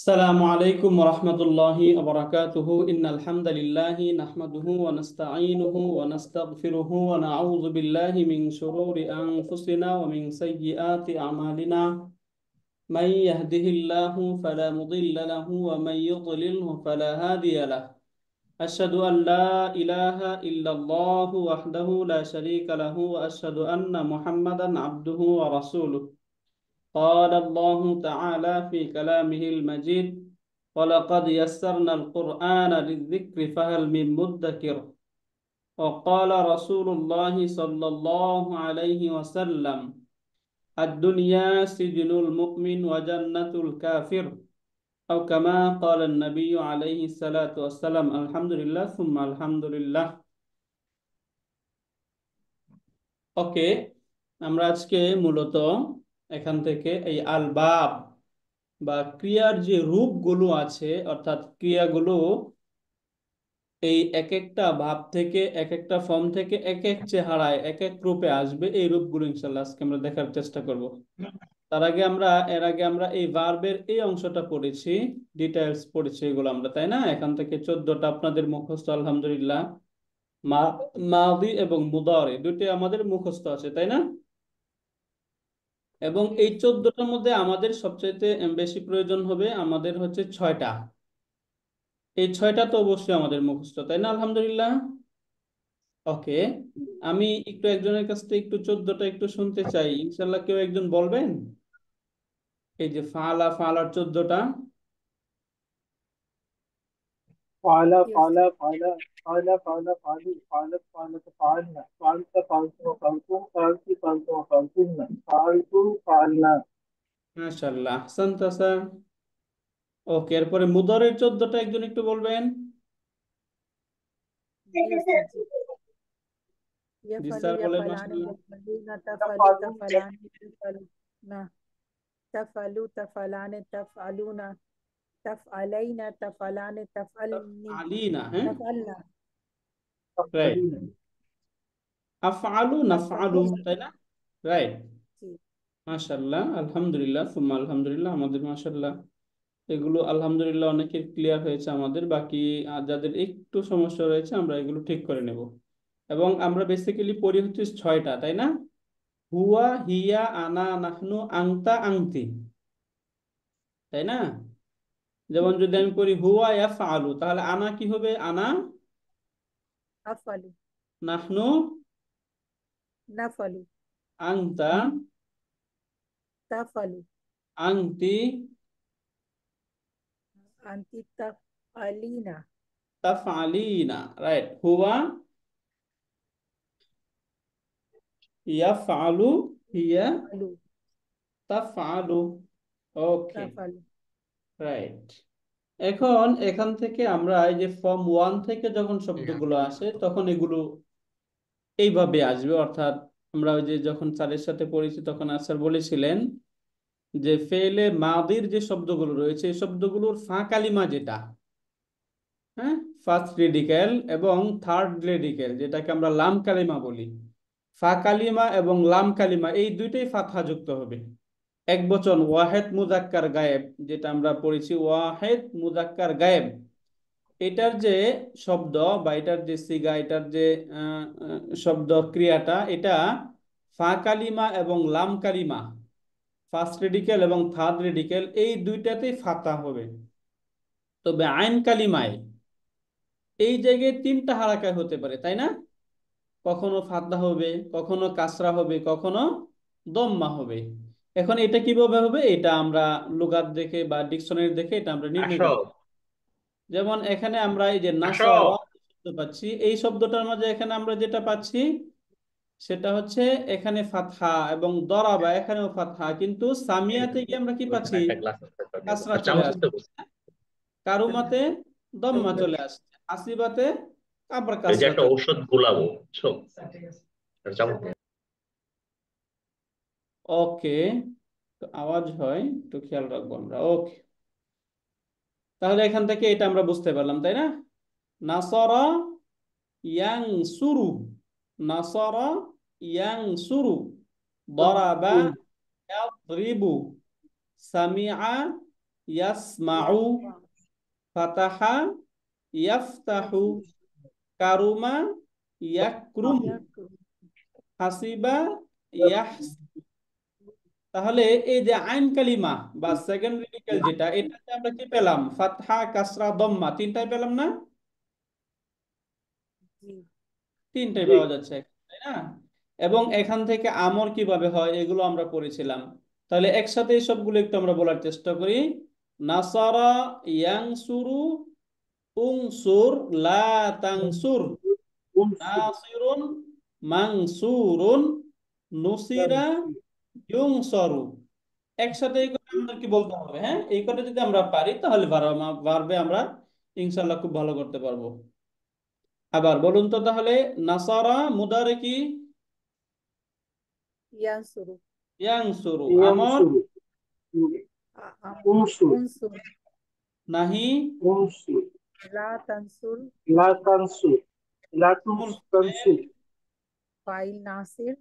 السلام عليكم ورحمة الله وبركاته إن الحمد لله نحمده ونستعينه ونستغفره ونعوذ بالله من شرور أنفسنا ومن سيئات أعمالنا من يهده الله فلا مضل له ومن يضلله فلا هادي له أشهد أن لا إله إلا الله وحده لا شريك له وأشهد أن محمدا عبده ورسوله قال الله تعالى في كلامه المجيد ولقد يسرنا القرآن للذكر فهل من مدكر وقال رسول الله صلى الله عليه وسلم الدنيا سجن المؤمن وجنة الكافر أو كما قال النبي عليه الصلاة والسلام الحمد لله ثم الحمد لله ওকে আমরা আজকে মূলত এখান থেকে এই আলবাব বা ক্রিয়ার যে রূপগুলো আছে অর্থাৎ ক্রিয়াগুলো এই এক একটা ভাব থেকে এক একটা ফর্ম থেকে এক এক চেহারায় এক এক রূপে আসবে এই রূপগুলো ইনশাল্লাহ আজকে আমরা দেখার চেষ্টা করব। এর আগে আমরা এই ভার্বের এই অংশটা পড়েছি, ডিটেইলস পড়েছি এগুলো আমরা, তাই না? এখান থেকে 14টা আপনাদের মুখস্থ আলহামদুলিল্লাহ। মা মাদি এবং মুদারি দুটি আমাদের মুখস্থ আছে, তাই না? এবং এই 14টার মধ্যে আমাদের সবচাইতে বেশি প্রয়োজন হবে আমাদের হচ্ছে 6টা। এই 6টা তো অবশ্যই আমাদের মুখস্থ, তাই না? আলহামদুলিল্লাহ। ওকে, আমি একটু একজনের কাছ থেকে একটু 14টা একটু শুনতে চাই, ইনশাল্লাহ কেউ একজন বলবেন এই যে ফালা ফালার 14টা। فعل Yes, sir. فعل فعل فعل فعل فعل فعلت فعلت فعلنا فعلت فعلت وفعلتم فعلت فعلت وفعلتن فعلتم فعلنا মাশাআল্লাহ, আহসানতা স্যার। ওকে, এরপরে মুদরের 14টা একজন একটু বলবেন। Yes, sir. जी জি यफलु স্যার বলেন यफलान মাশাআল্লাহ। यफलूना तफलु تفعلون तफलान तफलूना तफलु तफलान तफअलूना तफअलैना तफलान तफअलनी আলিনা, হ্যাঁ, तफअलना রাইট। تفعلين আফআলু নাফআলু, तफअलूना তাই না? রাইট। जी মাশাআল্লাহ, আলহামদুলিল্লাহ সুম্মা আলহামদুলিল্লাহ। আমাদের মাশাআল্লাহ এগুলো আলহামদুলিল্লাহ অনেকের ক্লিয়ার হয়েছে, আমাদের বাকি যাদের একটু সমস্যা রয়েছে আমরা এগুলো ঠিক করে নেব। এবং আমরা বেসিক্যালি পড়ি হচ্ছে 6টা, তাই না? হুয়া, হিয়া, আনা, নাহনু, আংতা, আংতি, তাই না? যেমন যদি আমি পড়ি হুয়া ইয়াফআলু, তাহলে আনা কি হবে? আনা। अफलु নাহনু, नफलु আংতা, तफलु আংতি, अंति तफअलीना তাফআলিনা, রাইট। হুয়া ইয়াফআলু, হিয়া अलु তাফআলু। ওকে, तफलु রাইট। এখন এখান থেকে আমরা এই যে ফর্ম 1 থেকে যখন শব্দগুলো আসে তখন এগুলো এইভাবে আসবে, অর্থাৎ আমরা ওই যে যখন স্যারের সাথে পড়েছি তখন স্যার বলেছিলেন যে ফেলে মাদির যে শব্দগুলো রয়েছে এই শব্দগুলোর ফা কালিমা যেটা, হ্যাঁ, ফার্স্ট রেডিক্যাল এবং থার্ড রেডিক্যাল যেটাকে আমরা লাম কালিমা বলি, ফা কালিমা এবং লাম কালিমা এই দুইটাই ফাতহা যুক্ত হবে। এক বচন ওয়াহেদ মুজাক্কার গায়েব যেটা আমরা পড়েছি, ওয়াহেদ মুজাক্কার গায়েব, এটার যে শব্দ বা এটার যে সিগা, এটার যে শব্দ ক্রিয়াটা, এটা ফা কালিমা এবং লাম কালিমা, ফার্স্ট রেডিক্যাল এবং থার্ড রেডিক্যাল এই দুইটাতেই ফাতা হবে। তবে আইন কালিমায় এই জায়গায় 3টা হারাকায় হতে পারে, তাই না? কখনো ফাতহা হবে, কখনো কাসরা হবে, কখনো দম্মা হবে। এখন এটা কিভাবে হবে এটা আমরা লুগাত দেখে বা ডিকশনারি দেখে এটা আমরা নির্ণয় আসো করব। যেমন এখানে আমরা এই যে আসো নাসরা শব্দ পাচ্ছি, এই শব্দটার মাঝে এখানে আমরা যেটা পাচ্ছি সেটা হচ্ছে এখানে ফাতহা, এবং দরাবা এখানেও ফাতহা, কিন্তু সামিয়াতে গিয়ে আমরা কি ওইখানে পাচ্ছি? একটা গ্লাস আছে কাসরা আর চলে চামচ আছে আসছে। কারুমাতে দম্মা চলে আসছে, আসিবাতে আবার এই যে কাসরা একটা চলে। ঔষধ গোলাবো বুঝছো একটা চামচ নিয়ে। ওকে, তো আওয়াজ হয় একটু খেয়াল রাখবো আমরা। ওকে, তাহলে এখান থেকে এটা আমরা বুঝতে পারলাম, তাই না? নাসরা ইয়াং সুরু, নাসরা ইয়াং সুরু, দরাবা ইয়াদরিবু, সামিআ ইয়াসমাউ, يسمع ফাতাহা ইয়াফতাহু, কারুমা ইয়াকরুম, يكرم হাসিবা ইয়াহস। তাহলে এই যে আইন কালিমা বা সেকেন্ড রেডিক্যাল যেটা, এটাতে আমরা কি পেলাম? ফাতহা, কাসরা, দম্মা, তিনটাই পেলাম না? জি তিনটাই জি পাওয়া যাচ্ছে, তাই না? এবং এখান থেকে আমর কিভাবে হয় এগুলো আমরা পড়েছিলাম। তাহলে একসাথে এই সবগুলো একটু আমরা বলার চেষ্টা করি। নাসারা ইয়ানসুরু, উনসুর লা তানসুর, নাসিরুন মানসুরুন, নুসিরা ইউনসারু। একসাথে এই কথা আমাদেরকে বলতে হবে, হ্যাঁ? এই কথা যদি আমরা পারি তাহলে ভার্বে আমরা ইনশাআল্লাহ খুব ভালো করতে পারবো। আবার বলুন তো তাহলে, নাসারা মুদারে কি? ينصر ইয়ানসুরু। আমর ইয়ানসুরু উনসুর انصر নাহি। উনসুর لا تنصر লা তানসুর লা ইসমুল ফাইল তানসুর فاعل ناصر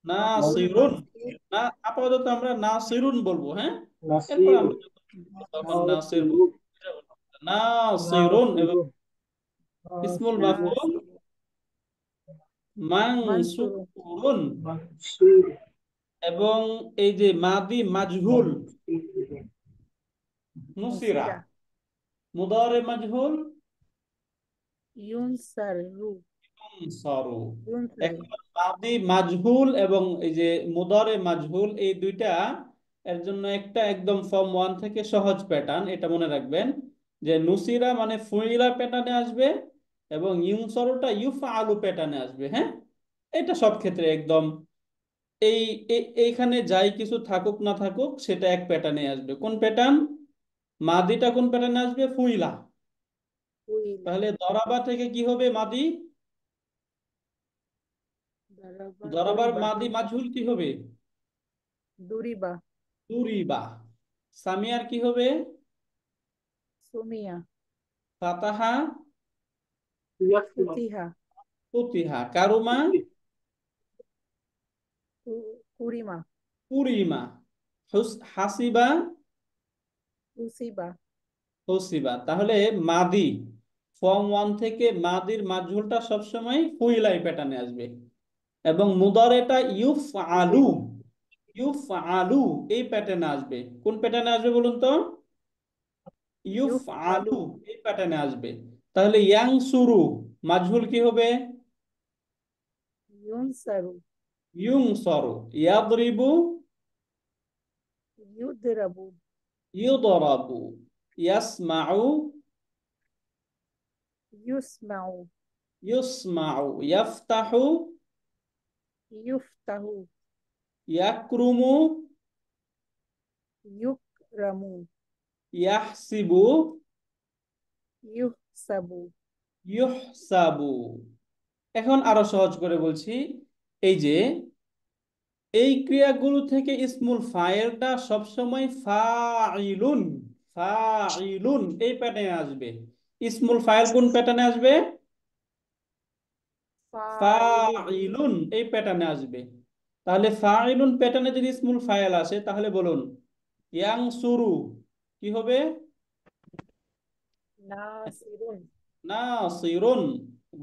مفعول নাসিরুন। ناصر না, আপাতত আমরা নাসিরুন বলবো, হ্যাঁ? এরপর নাসিরু আমরা তখন নাসির নাসিরু বলবো। নাসিরুন এবং নাসিরু ইসমুল নাসিরু মাফউল ناصر منصور মানসুরুন। মানসুর এবং এই যে মাদি মাজহুল মানসুর নুসিরা, نصر মুদারে মাজহুল ينصر সরু। ينصر এখন মাদি মাজহুল এবং এই যে মুদারে মাজহুল, এই দুইটা এর জন্য একটা একদম ফর্ম ওয়ান থেকে সহজ প্যাটার্ন, এটা মনে রাখবেন যে নুসিরা মানে ফুইলা প্যাটার্নে আসবে এবং ইউনসরুটা ইউফআলু প্যাটার্নে আসবে, হ্যাঁ? এটা সব ক্ষেত্রে একদম এই এইখানে যাই কিছু থাকুক না থাকুক সেটা এক প্যাটার্নে আসবে। কোন প্যাটার্ন? মাদিটা কোন প্যাটার্নে আসবে? ফুইলা। طويلة তাহলে দরাবা থেকে কি হবে? মাদি। ضرب দরাবার ضرب মাদি মাজহুল কি হবে? ضرب তুরিবা। সামিয়ার কি হবে? سمية ফাতাহা ইয়াকরাম فتح ফুতিহা, কারুমা كرم কুরিমা, হাসিবা أصيب হুসিবা। তাহলে মাদি ফর্ম ওয়ান থেকে মাদির মাজহুলটা সবসময় ফুইলাই প্যাটার্নে আসবে এবং মুদারেটা ইউফআলু, ইউফআলু এই প্যাটার্নে আসবে। কোন প্যাটার্নে আসবে বলুন তো? يفعل ইউফআলু এই প্যাটার্নে আসবে। তাহলে ইয়াংসুরু মাজহুল কি হবে? ينصر ইউনসরু। ইয়াদরিবু يضرب ইউদরাবু। ইয়াসমাউ يسمع ইউসমাউ। ইয়াফতাহু يفتح ইয়াকরুমু يكرم ইয়াহসিবু يحسب ইউহসাবু। এখন আরো সহজ করে বলছি, এই যে এই ক্রিয়াগুলো থেকে ইসমুল ফাইলটা সবসময় ফাইলুন, ফাইলুন এই প্যাটার্নে আসবে। ইসমুল ফাইল কোন প্যাটার্নে আসবে? فاعل ফাইলুন এই প্যাটার্নে আসবে। তাহলে ফাইলুন প্যাটার্নে যদি ইসমুল ফাইল আসে তাহলে বলুন ইয়াংসুরু কি হবে? ناصر নাসিরুন।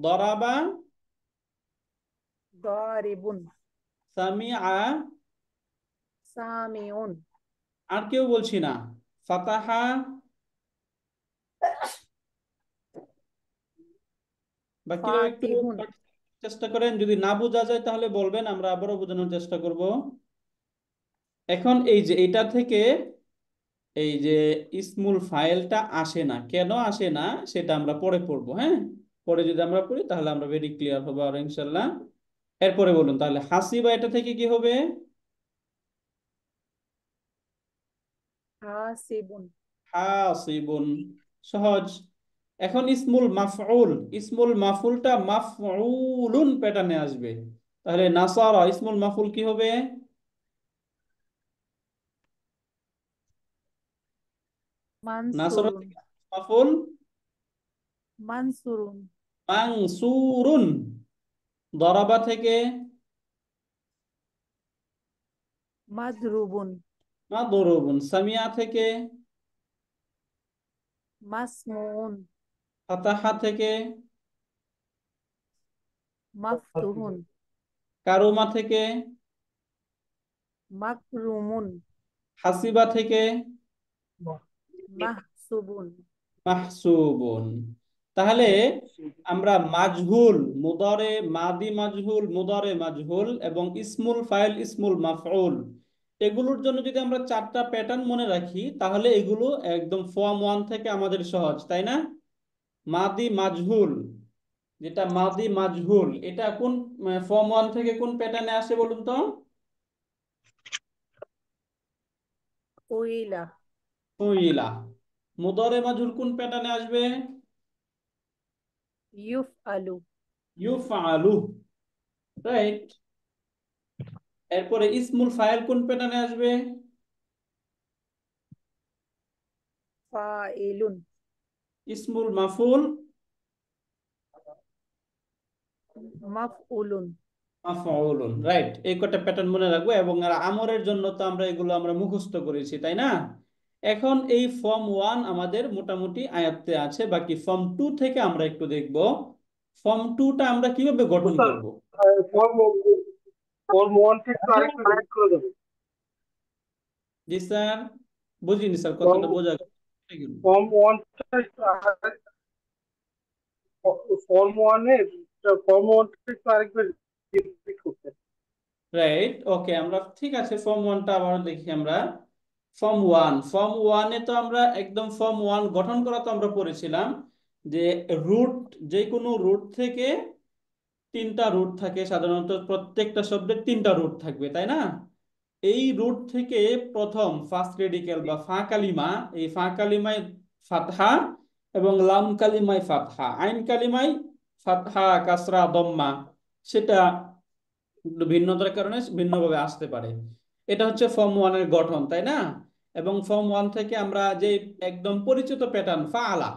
দরাবা ضارب সামিআ, سامع আর কেউ বলছি না, ফাতাহা। বাকিরাও একটু فاتح চেষ্টা করেন, যদি না বোঝা যায় তাহলে বলবেন, আমরা আবারও বোঝানোর চেষ্টা করব। এখন এই যে এটা থেকে এই যে ইসমুল ফাইলটা আসে না, কেন আসে না সেটা আমরা পরে পড়বো, হ্যাঁ? পরে যদি আমরা পড়ি তাহলে আমরা ভেরি ক্লিয়ার হবো আর ইনশাল্লাহ। এরপরে বলুন তাহলে হাসিবা, এটা থেকে কি হবে? حاسب হাসিবুন। সহজ। এখন ইসমুল মাফউল, ইসমুল মাফউলটা মাফউলুন প্যাটার্নে আসবে। তাহলে নাসারা ইসমুল মাফউল কি হবে? منصور নাসারা থেকে মাফউল منصور মানসুরুন। দরাবা থেকে مضروب মাদরুবুন। সামিয়া থেকে মাসমুন ফাতাহা থেকে, মাফতুহুন কারুমা থেকে, মাকরুমুন হাসিবা থেকে, মাহসুবুন মাহসুবুন। তাহলে আমরা মাজহুল, মুদারে, মাদি মাজহুল, মুদারে মাজহুল এবং ইসমুল ফাইল, ইসমুল মাফউল, এগুলোর জন্য যদি আমরা চারটা প্যাটার্ন মনে রাখি তাহলে এগুলো একদম ফর্ম ওয়ান থেকে আমাদের সহজ, তাই না? মাদি মাজহুল, যেটা মাদি মাজহুল, এটা কোন ফর্ম ওয়ান থেকে কোন প্যাটার্নে আসে বলুন তো? উইলা ফুইলা। মুদারে মাজহুল কোন প্যাটার্নে আসবে? ইউফআলু ইউফআলু, রাইট। এরপরে ইসমুল ফাইল কোন প্যাটার্নে আসবে? ফাইলুন ইসমুল মাফুল মাফউলুন মাফউলুন, রাইট। এই কটা প্যাটার্ন মনে রাখবো এবং আর আমরের জন্য তো আমরা এগুলো আমরা মুখস্থ করেছি, তাই না? এখন এই ফর্ম ওয়ান আমাদের মোটামুটি আয়ত্তে আছে, বাকি ফর্ম টু থেকে আমরা একটু দেখব ফর্ম টুটা আমরা কিভাবে গঠন স্যার, করব। ফর্ম ফর্ম ওয়ানটা একটু আরেকটু রিপিট করে দেবেন। জি স্যার, বুঝিনি স্যার, ফর্ম কথাটা বোঝা গেল? ফর্ম ওয়ানটা একটু ফর্ম ওয়ানের ফর্ম ওয়ানটা একটু আরেকবার রিপিট করতে। রাইট, ওকে, আমরা ঠিক আছে ফর্ম ওয়ানটা আবার দেখি আমরা। ফর্ম ওয়ান, ফর্ম ওয়ানে তো আমরা একদম ফর্ম ওয়ান গঠন করা তো আমরা পড়েছিলাম যে রুট, যে কোনো রুট থেকে তিনটা রুট থাকে সাধারণত, প্রত্যেকটা শব্দের তিনটা রুট থাকবে, তাই না? এই রুট থেকে প্রথম ফার্স্ট রেডিক্যাল বা ফা কালিমা, এই ফা কালিমায় ফাতহা এবং লাম কালিমায় ফাতহা, আইন কালিমায় ফাতহা কাসরা দম্মা, সেটা ভিন্নতার কারণে ভিন্নভাবে আসতে পারে। এটা হচ্ছে ফর্ম ওয়ানের গঠন, তাই না? এবং ফর্ম ওয়ান থেকে আমরা যে একদম পরিচিত প্যাটার্ন ফা আলা,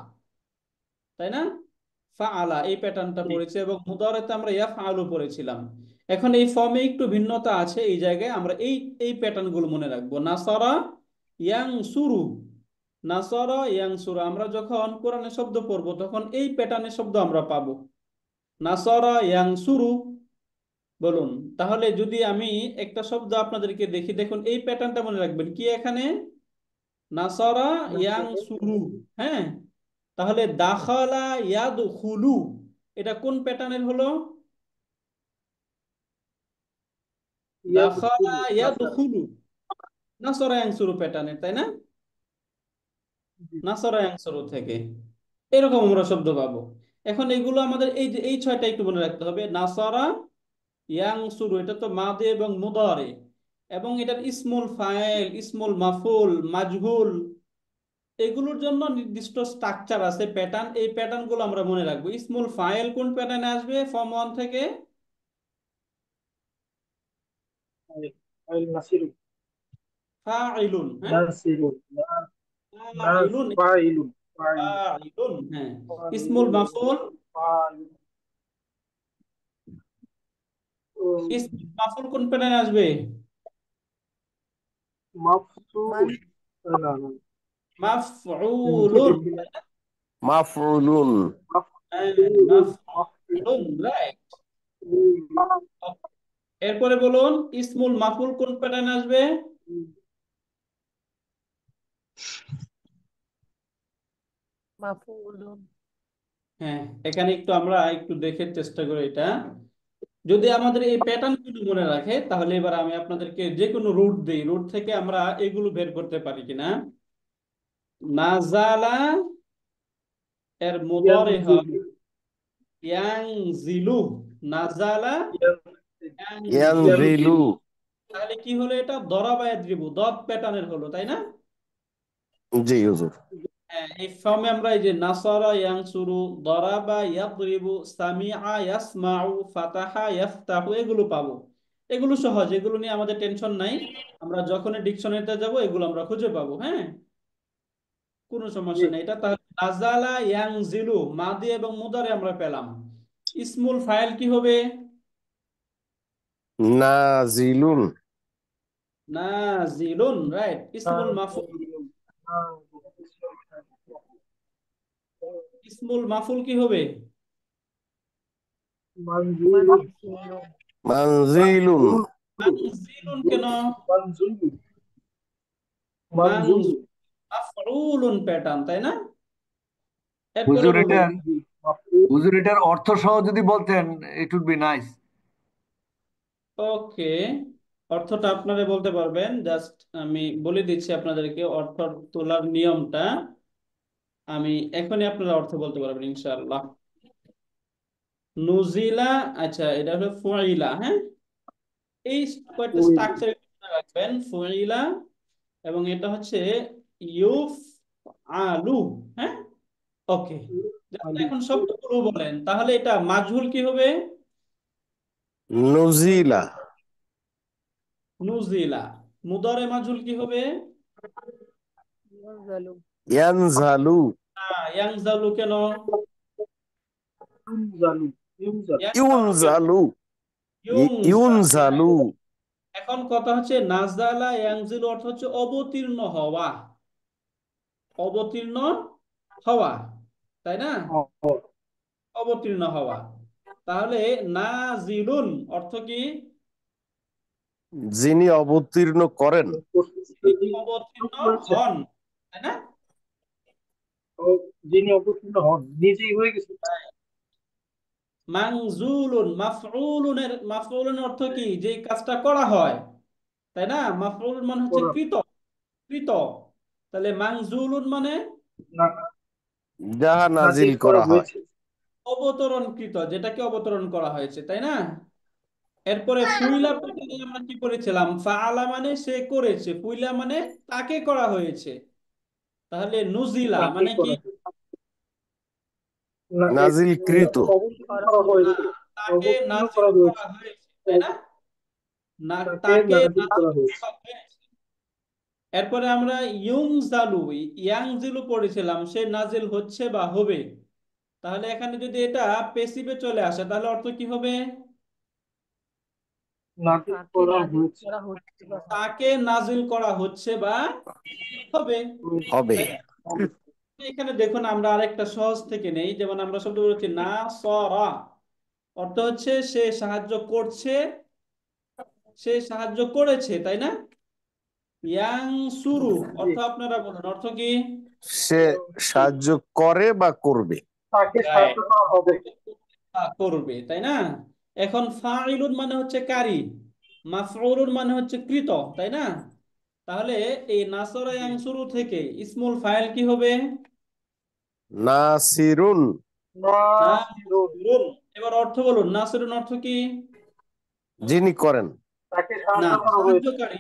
তাই না? ফা আলা এই প্যাটার্নটা পড়েছি এবং মুদাওয়ারাতে আমরা ইয়াফআলু পড়েছিলাম। এখন এই ফর্মে একটু ভিন্নতা আছে, এই জায়গায় আমরা এই এই প্যাটার্ন গুলো মনে রাখবো। নাসারা ইয়ানসুরু, নাসারা ইয়ানসুরু, আমরা যখন কোরআনে শব্দ পড়বো তখন এই প্যাটার্নের শব্দ আমরা পাবো। নাসারা ইয়ানসুরু, বলুন। তাহলে যদি আমি একটা শব্দ আপনাদেরকে দেখি, দেখুন এই প্যাটার্নটা মনে রাখবেন কি এখানে, নাসারা ইয়ানসুরু, হ্যাঁ। তাহলে দাখালা ইয়াদখুলু, এটা কোন প্যাটার্নের হলো? দাখালা ইয়াদখুলু, নাসরা ইয়ানসুরু প্যাটার্নের, তাই না? নাসরা ইয়ানসুরু থেকে এরকম আমরা শব্দ পাবো। এখন এগুলো আমাদের এই যে এই ছয়টা একটু মনে রাখতে হবে। নাসরা ইয়ানসুরু, এটা তো মাদি এবং মুদারে, এবং এটার ইসমুল ফাইল, ইসমুল মাফুল, মাজহুল, এগুলোর জন্য নির্দিষ্ট স্ট্রাকচার আছে, প্যাটার্ন, এই প্যাটার্ন গুলো আমরা মনে রাখবো। ইসমুল ফাইল কোন প্যাটার্নে আসবে ফর্ম ওয়ান থেকে? নাসিরু ফাইলুন, হ্যাঁ, নাসিরু ফাইলুন, ফাইলুন ফাইলুন ফাইলুন, হ্যাঁ। ইসমুল মাফুল, ইসমুল মাফুল কোন প্যাটার্নে আসবে? মাফসুল, মান না না না, মাফউলুন, মাফউলুন হ্যাঁ, মাফসুল মাফউলুন, রাইট। এরপরে বলুন ইসমুল মাফুল কোন প্যাটার্নে আসবে? মাফউলুন হ্যাঁ, এখানে একটু আমরা একটু দেখে চেষ্টা করি এটা। যদি আমাদের এই প্যাটার্ন গুলো মনে রাখে তাহলে এবার আমি আপনাদেরকে যে কোনো রুট দিই, রুট থেকে আমরা এগুলো বের করতে পারি কিনা। নাজালা এর মুদারে হবে ইয়ানজিলু, নাজালা ইয়ানজিলু, ইয়ানজিলু। তাহলে কি হলো, এটা দরাবা ইয়াদরিবু, দত প্যাটার্নের হলো, তাই না? জি হুজুর। হ্যাঁ, এই ফর্মে আমরা এই যে নাসারা ইয়ানসুরু, দরাবা ইয়াদরিবু, সামিআ ইয়াসমাউ, ফাতাহা ইয়াফতাহু, এগুলো পাবো। এগুলো সহজ, এগুলো নিয়ে আমাদের টেনশন নাই। আমরা যখনই ডিকশনারিতে যাব এগুলো আমরা খুঁজে পাবো, হ্যাঁ, কোনো সমস্যা নেই। এটা তাহলে নাজালা ইয়ানজিলু মাদি এবং মুদারে আমরা পেলাম। ইসমুল ফাইল কি হবে? নাজিলুন। নাজিলুন, রাইট। ইসমুল মাফুল, ইসমুল মাফুল কি হবে? منزول منزول মানজিলুন। মানজিলুন কেন? منزول মানজুল منزول মাফউলুন প্যাটার্ন, তাই না? এরপরে হুজুর বলুন। এটার مفعول হুজুর এটার অর্থ সহ যদি বলতেন ইট উড বি নাইস। ওকে, অর্থটা আপনারা বলতে পারবেন, জাস্ট আমি বলে দিচ্ছি আপনাদেরকে অর্থ তোলার নিয়মটা। আমি এখনই আপনারা অর্থ বলতে পারবেন ইনশাআল্লাহ। নুজিলা, আচ্ছা এটা হলো ফুইলা, হ্যাঁ? এই কয়েকটা স্ট্রাকচার রাখবেন, ফুইলা এবং এটা হচ্ছে ইউফ আলু, হ্যাঁ? ওকে, এখন শব্দগুলো বলেন, তাহলে এটা মাজহুল কি হবে? নুজিলা। নুজিলা। মুদারে মাজহুল কি হবে? ينزل ইয়ানজালু। ইয়াংজালু কেন? ينزل ينزل ইয়াংজালু কেন? ইউনজালু। ইউংজালু। ইউনজালু। এখন কথা হচ্ছে নাজালা ইয়াংজিলু অর্থ হচ্ছে অবতীর্ণ হওয়া, অবতীর্ণ হওয়া, তাই না? অবতীর্ণ হওয়া। তাহলে নাজিলুন অর্থ কি? যিনি অবতীর্ণ করেন। অবতীর্ণ হন, তাই না? যিনি অবতীর্ণ হন নিজেই হয়ে গেছে। মানজুলুন মাফউলুনের অর্থ কি? যে কাজটা করা হয়, তাই না? মাফউল মানে হচ্ছে করা কৃত, কৃত। তাহলে মানজুলুন মানে না যাহা নাজিল নাজিল করা করা হয়। হয়েছে। অবতরণকৃত, যেটাকে অবতরণ করা হয়েছে, তাই না? এরপরে ফুইলা প্যাটার্নে আমরা কি করেছিলাম? ফাআলা মানে সে করেছে, ফুইলা মানে তাকে করা হয়েছে। তাহলে নুজিলা তাকে মানে কি? করা হয়েছে। না নাজিলকৃত। অবতীর্ণ করা হয়েছে। তাকে অবতীর্ণ নাজিল করা করা হয়েছে। হয়েছে, তাই না? না, তাকে তাকে নাজিল নাজিল করা হয়েছে। করা হয়েছে। এরপরে আমরা ইউংজালু ইয়াংজিলু পড়েছিলাম, সে নাজিল হচ্ছে বা হবে। তাহলে এখানে যদি এটা পেসিভে চলে আসে তাহলে অর্থ কি হবে? নাজিল তাকে করা নাজিল হয়েছে। করা হচ্ছে বা হবে। তাকে নাজিল করা হচ্ছে বা হবে, হবে। তাই না? এখানে দেখুন আমরা আরেকটা সহজ থেকে নেই, যেমন আমরা শব্দ বলছি না সরা, অর্থ হচ্ছে সে সাহায্য করছে, সে সাহায্য করেছে, তাই না? ইয়াং সুরু জি। অর্থ আপনারা বলুন, অর্থ কি? সে সাহায্য করে বা করবে। তাকে সাহায্য রাইট, করা হবে। করবে, তাই না? এখন ফাইলুন মানে হচ্ছে কারি, মাফউলুন মানে হচ্ছে কৃত, তাই না? তাহলে এই নাসরা জি। ইয়াংসুরু থেকে ইসমুল ফাইল কি হবে? নাসিরুন। নাসিরুন নাসিরুন। এবার অর্থ বলুন, নাসিরুন অর্থ কি? যিনি করেন। তাকে না, সাহায্য করা হয়েছে। সাহায্যকারী,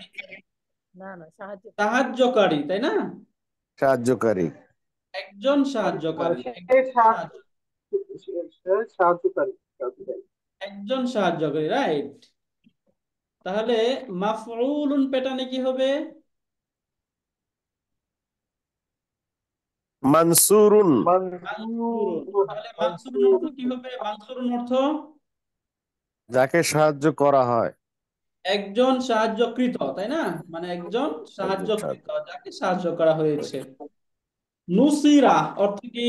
না না সাহায্য সাহায্যকারী, তাই না? সাহায্যকারী। একজন মানে সাহায্যকারী, সে সাহায্যকারী সাহায্যকারী। একজন সাহায্যকারী, রাইট। তাহলে মাফউলুন প্যাটার্নে কি হবে? মানসুরুন। মানসুরুন। তাহলে মানসুরুন অর্থ কি হবে? মানসুরুন অর্থ যাকে সাহায্য করা হয়। একজন সাহায্যকৃত, তাই না? মানে একজন একজন সাহায্যকৃত, সাহায্য। যাকে সাহায্য করা হয়েছে। নুসিরা অর্থ কি?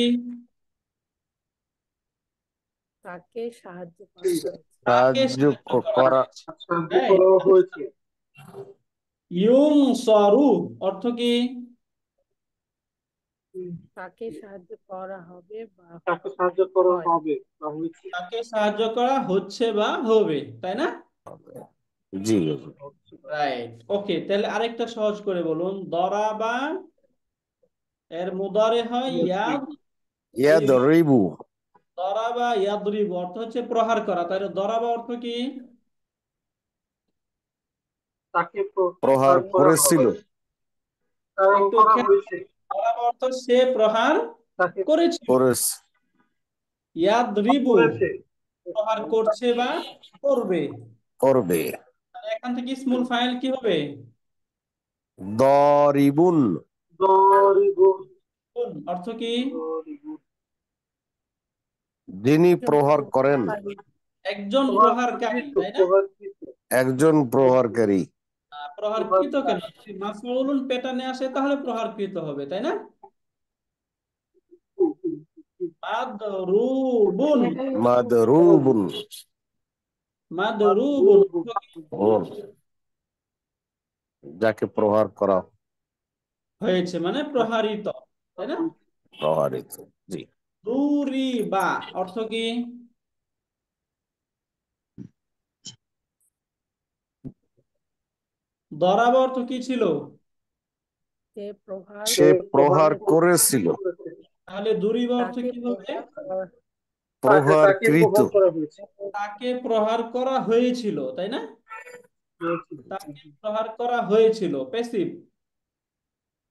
তাকে সাহায্য করা হয়েছে। তাকে সাহায্য সাহায্য করা করা। হয়েছে, সাহায্য রাইট। করা হয়েছে। ইউনসারু অর্থ কি? তাকে সাহায্য করা হবে বা তাকে সাহায্য করা হয়। হবে বা হয়েছে। তাকে সাহায্য করা হচ্ছে বা হবে, তাই না? জি। রাইট, ওকে। তাহলে আরেকটা সহজ করে বলুন, দরাবা এর মুদারে হয় ইয়াদ, ইয়াদরিবু। দরাবা ইয়াদরিবু অর্থ হচ্ছে প্রহার করা, তাহলে দরাবা অর্থ কি? তাকে প্রহার প্রহার করা করেছিল। হবে। তাও একটু করা খেয়াল হয়েছে। করুন, দরাবা অর্থ সে প্রহার তাকে করেছিল, করেছে। ইয়াদরিবু করেছে। প্রহার করছে বা করবে। করবে। তাহলে এখান থেকে ইসমুল ফাইল কি হবে? দরিবুন। দরিবুন অর্থ কি? দরিবুন। যিনি প্রহার করেন। একজন প্রহারকারী, প্রহারকৃত তাই না? প্রহারকৃত একজন প্রহারকারী। প্রহারকৃত কেন? যদি মাফউলুন প্যাটার্নে আসে তাহলে প্রহারকৃত হবে, তাই না? মাদরুবুন। মাদরুবুন। মাদরুবুন হুন, যাকে প্রহার করা হয়েছে মানে প্রহারিত, তাই না? প্রহারিত। জি। দুরিবা অর্থ কি? দরাবা অর্থ কি ছিল? সে প্রহার সে প্রহার করেছিল। তাহলে দুরিবা অর্থ তাকে কি হবে? প্রহার করা তাকে প্রহারকৃত। প্রহার করা হয়েছে। তাকে প্রহার করা হয়েছিল, তাই না? তাকে প্রহার করা হয়েছিল, প্যাসিভ।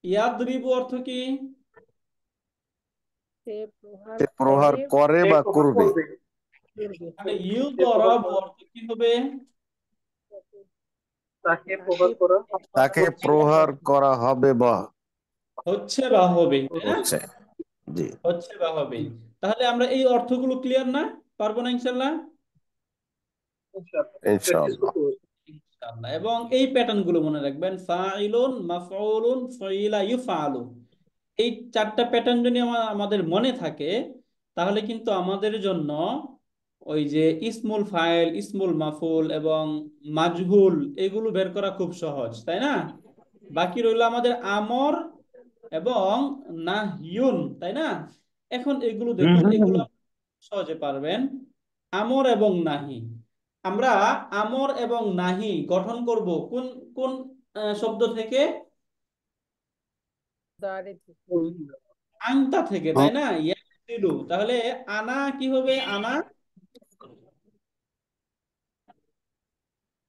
ইয়াদরিবু অর্থ কি? সে প্রহার সে প্রহার করে করে বা করবে। করবে। তাহলে ইউদরাবু অর্থ কি হবে? তাকে প্রহার তাকে করা তাকে হচ্ছে। প্রহার করা হবে বা হচ্ছে বা হবে, তাই না? হচ্ছে। জি, হচ্ছে বা হবে। তাহলে আমরা এই অর্থগুলো ক্লিয়ার না? পারবো না ইনশাল্লাহ? ইনশাআল্লাহ প্র্যাকটিস ইনশাআল্লাহ। করতে হবে। ইনশাআল্লাহ। এবং এই প্যাটার্ন গুলো মনে রাখবেন, ফাইলুন, মাফউলুন, ফাইলা, ইউফআলু। এই চারটা প্যাটার্ন যদি আমাদের মনে থাকে, তাহলে কিন্তু আমাদের জন্য ওই যে ইসমুল ফাইল, ইসমুল মাফুল এবং মাজহুল এগুলো বের করা খুব সহজ, তাই না? বাকি রইলো আমাদের আমর এবং নাহিয়ুন, তাই না? এখন এগুলো দেখুন, এগুলো সহজে পারবেন। আমর এবং নাহি, আমরা আমর এবং নাহি গঠন করব কোন কোন শব্দ থেকে? দ্বারে থেকে। আংতা থেকে, তাই না? ইয়াকতিলু। তাহলে আনা কি হবে? আনা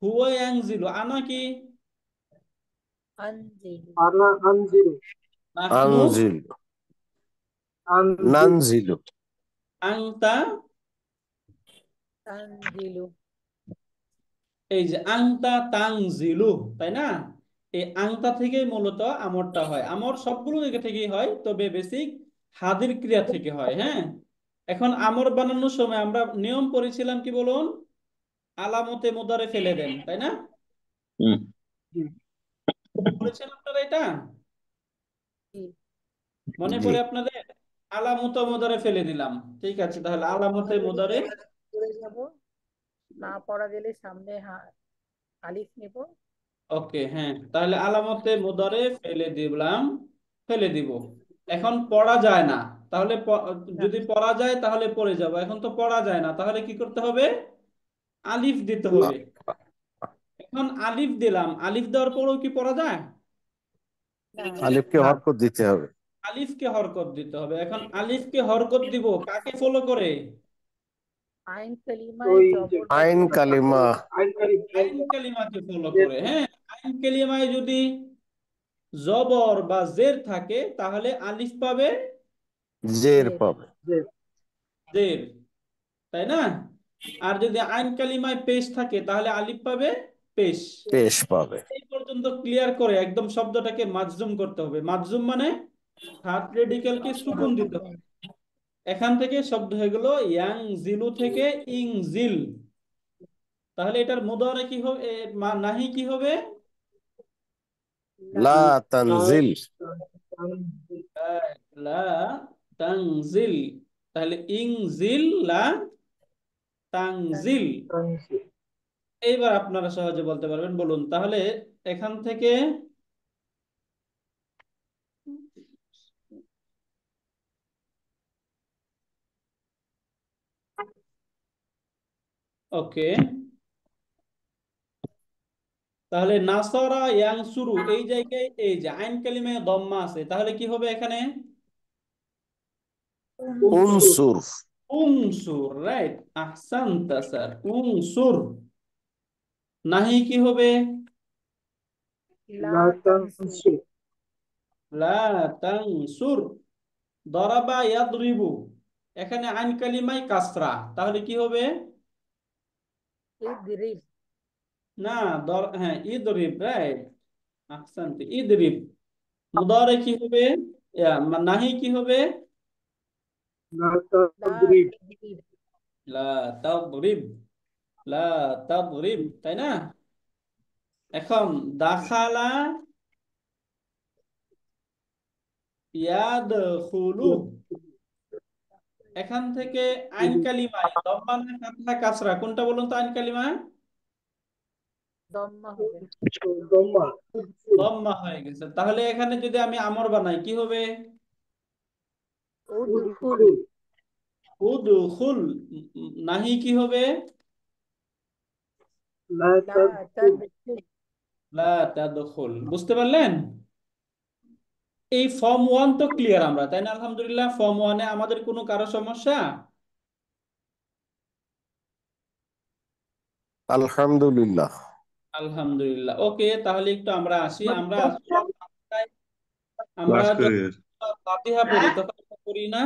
হুয়া ইয়ানজিলু। আনা কি? আনজিলু আনা আনজিরু। নাহনু আনজিল, আনজিরু। নানজিলু। আংতা। তানজিলু এই যে আংতা তাংজিলু, তাই না? এই আংতা থেকেই মূলত আমরটা হয়। আমর সবগুলো জায়গা থেকেই হয়, তবে বেসিক হাদির ক্রিয়া থেকে হয়। হ্যাঁ, এখন আমর বানানোর সময় আমরা নিয়ম পড়েছিলাম কি বলুন? আলামতে মুদারে ফেলে দেন, তাই না? পড়েছেন আপনারা এটা? কি মনে জি। পড়ে আপনাদের? আলামতে মুদারে ফেলে দিলাম। ঠিক আছে, তাহলে আলামতে পড়া গেলে মুদারে। পড়ে যাব, না পড়া গেলে সামনে আলিফ নেব। ওকে, হ্যাঁ, তাহলে আলামতে মুদারে ফেলে দিলাম, ফেলে দিব। এখন পড়া যায় না, তাহলে না, যদি পড়া যায় তাহলে পড়ে যাব। এখন তো পড়া যায় না, তাহলে কি করতে হবে? আলিফ দিতে হবে। এখন আলিফ দিলাম, আলিফ দেওয়ার পরেও কি পড়া যায়? না, আলিফকে না, হরকত দিতে হবে। আলিফকে হরকত দিতে হবে। এখন আলিফকে হরকত দিব কাকে ফলো করে? আইন কালিমায় ওই যে জবর আইন দিয়ে কালিমা। আইনকারী আইন কালিমাকে ফলো করে। হ্যাঁ, আইন কালিমায় যদি জবর বা জের থাকে তাহলে আলিফ পাবে জের জের। পাবে। জের, তাই না? আর যদি আইন কালিমায় পেশ থাকে তাহলে আলিফ পাবে পেশ। পেশ পাবে। এই পর্যন্ত ক্লিয়ার করে একদম শব্দটাকে মাজজুম করতে হবে। মাজজুম মানে থার্ড রেডিক্যালকে সুকুন দিতে হবে। এখান থেকে শব্দ হয়ে গেল ইয়াং জিলু থেকে ইং জিল। তাহলে এটার মুদারে কি হবে? নাহি কি হবে? লা লা তানজিল। লা তানজিল। তাহলে ইংজিল লা তানজিল। তানজিল। এইবার আপনারা সহজে বলতে পারবেন, বলুন তাহলে এখান থেকে। ওকে, তাহলে নাসরা ইয়ানসুরু, এই জায়গায় এই যে আইন কালিমায় দম্মা আছে, তাহলে কি হবে এখানে? উনসুর। উনসুর। উনসুর, রাইট, আহসানতা স্যার, উনসুর। নাহি কি হবে? লা লা তানসুর তানসুর। লা তানসুর। দরাবা ইয়াদরিবু, এখানে আইন কালিমায় কাসরা, তাহলে কি হবে? ইদরিব না, হ্যাঁ, ইদরিব, রাইট, আহসানতি, ইদরিব। মুদারে কি হবে? নাহি কি হবে? লা লা তাদরিব। তাদরিব লা তাদরিব, লা তাদরিব, তাই না? এখন দাখালা ইয়াদখুলু, এখান থেকে আইন কালিমায় দম্মা না ফাতহা কাসরা কোনটা বলুন তো? আইন কালিমায় দম্মা হবে। দম্মা। দম্মা হয়ে গেছে, তাহলে এখানে যদি আমি আমর বানাই কি হবে? উদখুল। উদখুল। নাহি কি হবে? লা লা তাদখুল। তাদখুল। লা তাদখুল। বুঝতে পারলেন? এই ফর্ম 1 তো ক্লিয়ার আমরা, তাই না? আলহামদুলিল্লাহ, ফর্ম 1 এ আমাদের কোনো কারো সমস্যা? আলহামদুলিল্লাহ। আলহামদুলিল্লাহ। ওকে, তাহলে একটু আমরা আসি। আমরা সূরা ফাতিহায় আমরা ক্লাস যখন করিয়ে সূরা ফাতিহা পড়ি তখন আমরা পড়ি না?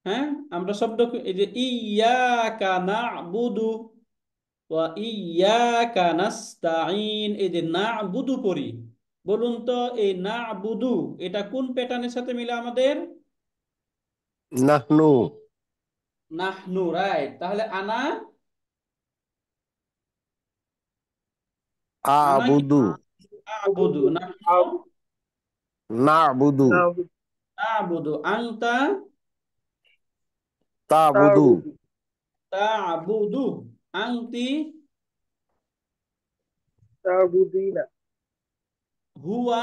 হ্যাঁ, আমরা শব্দ এই যে ইয়াকা না'বুদু ওয়া ইয়াকা নাস্তাঈন, এই যে না'বুদু পড়ি, বলুন তো এই না'বুদু এটা কোন প্যাটার্নের সাথে মিলে আমাদের? নাহনু নাহনু, রাইট। তাহলে আনা, আনা কি? আবুদু আবুদু। নাহনু নাবুদু না'বুদু। আনতা তাবুদু তা'বুদু। তা'বুদু। আনতি তা'বুদিনা। হুয়া,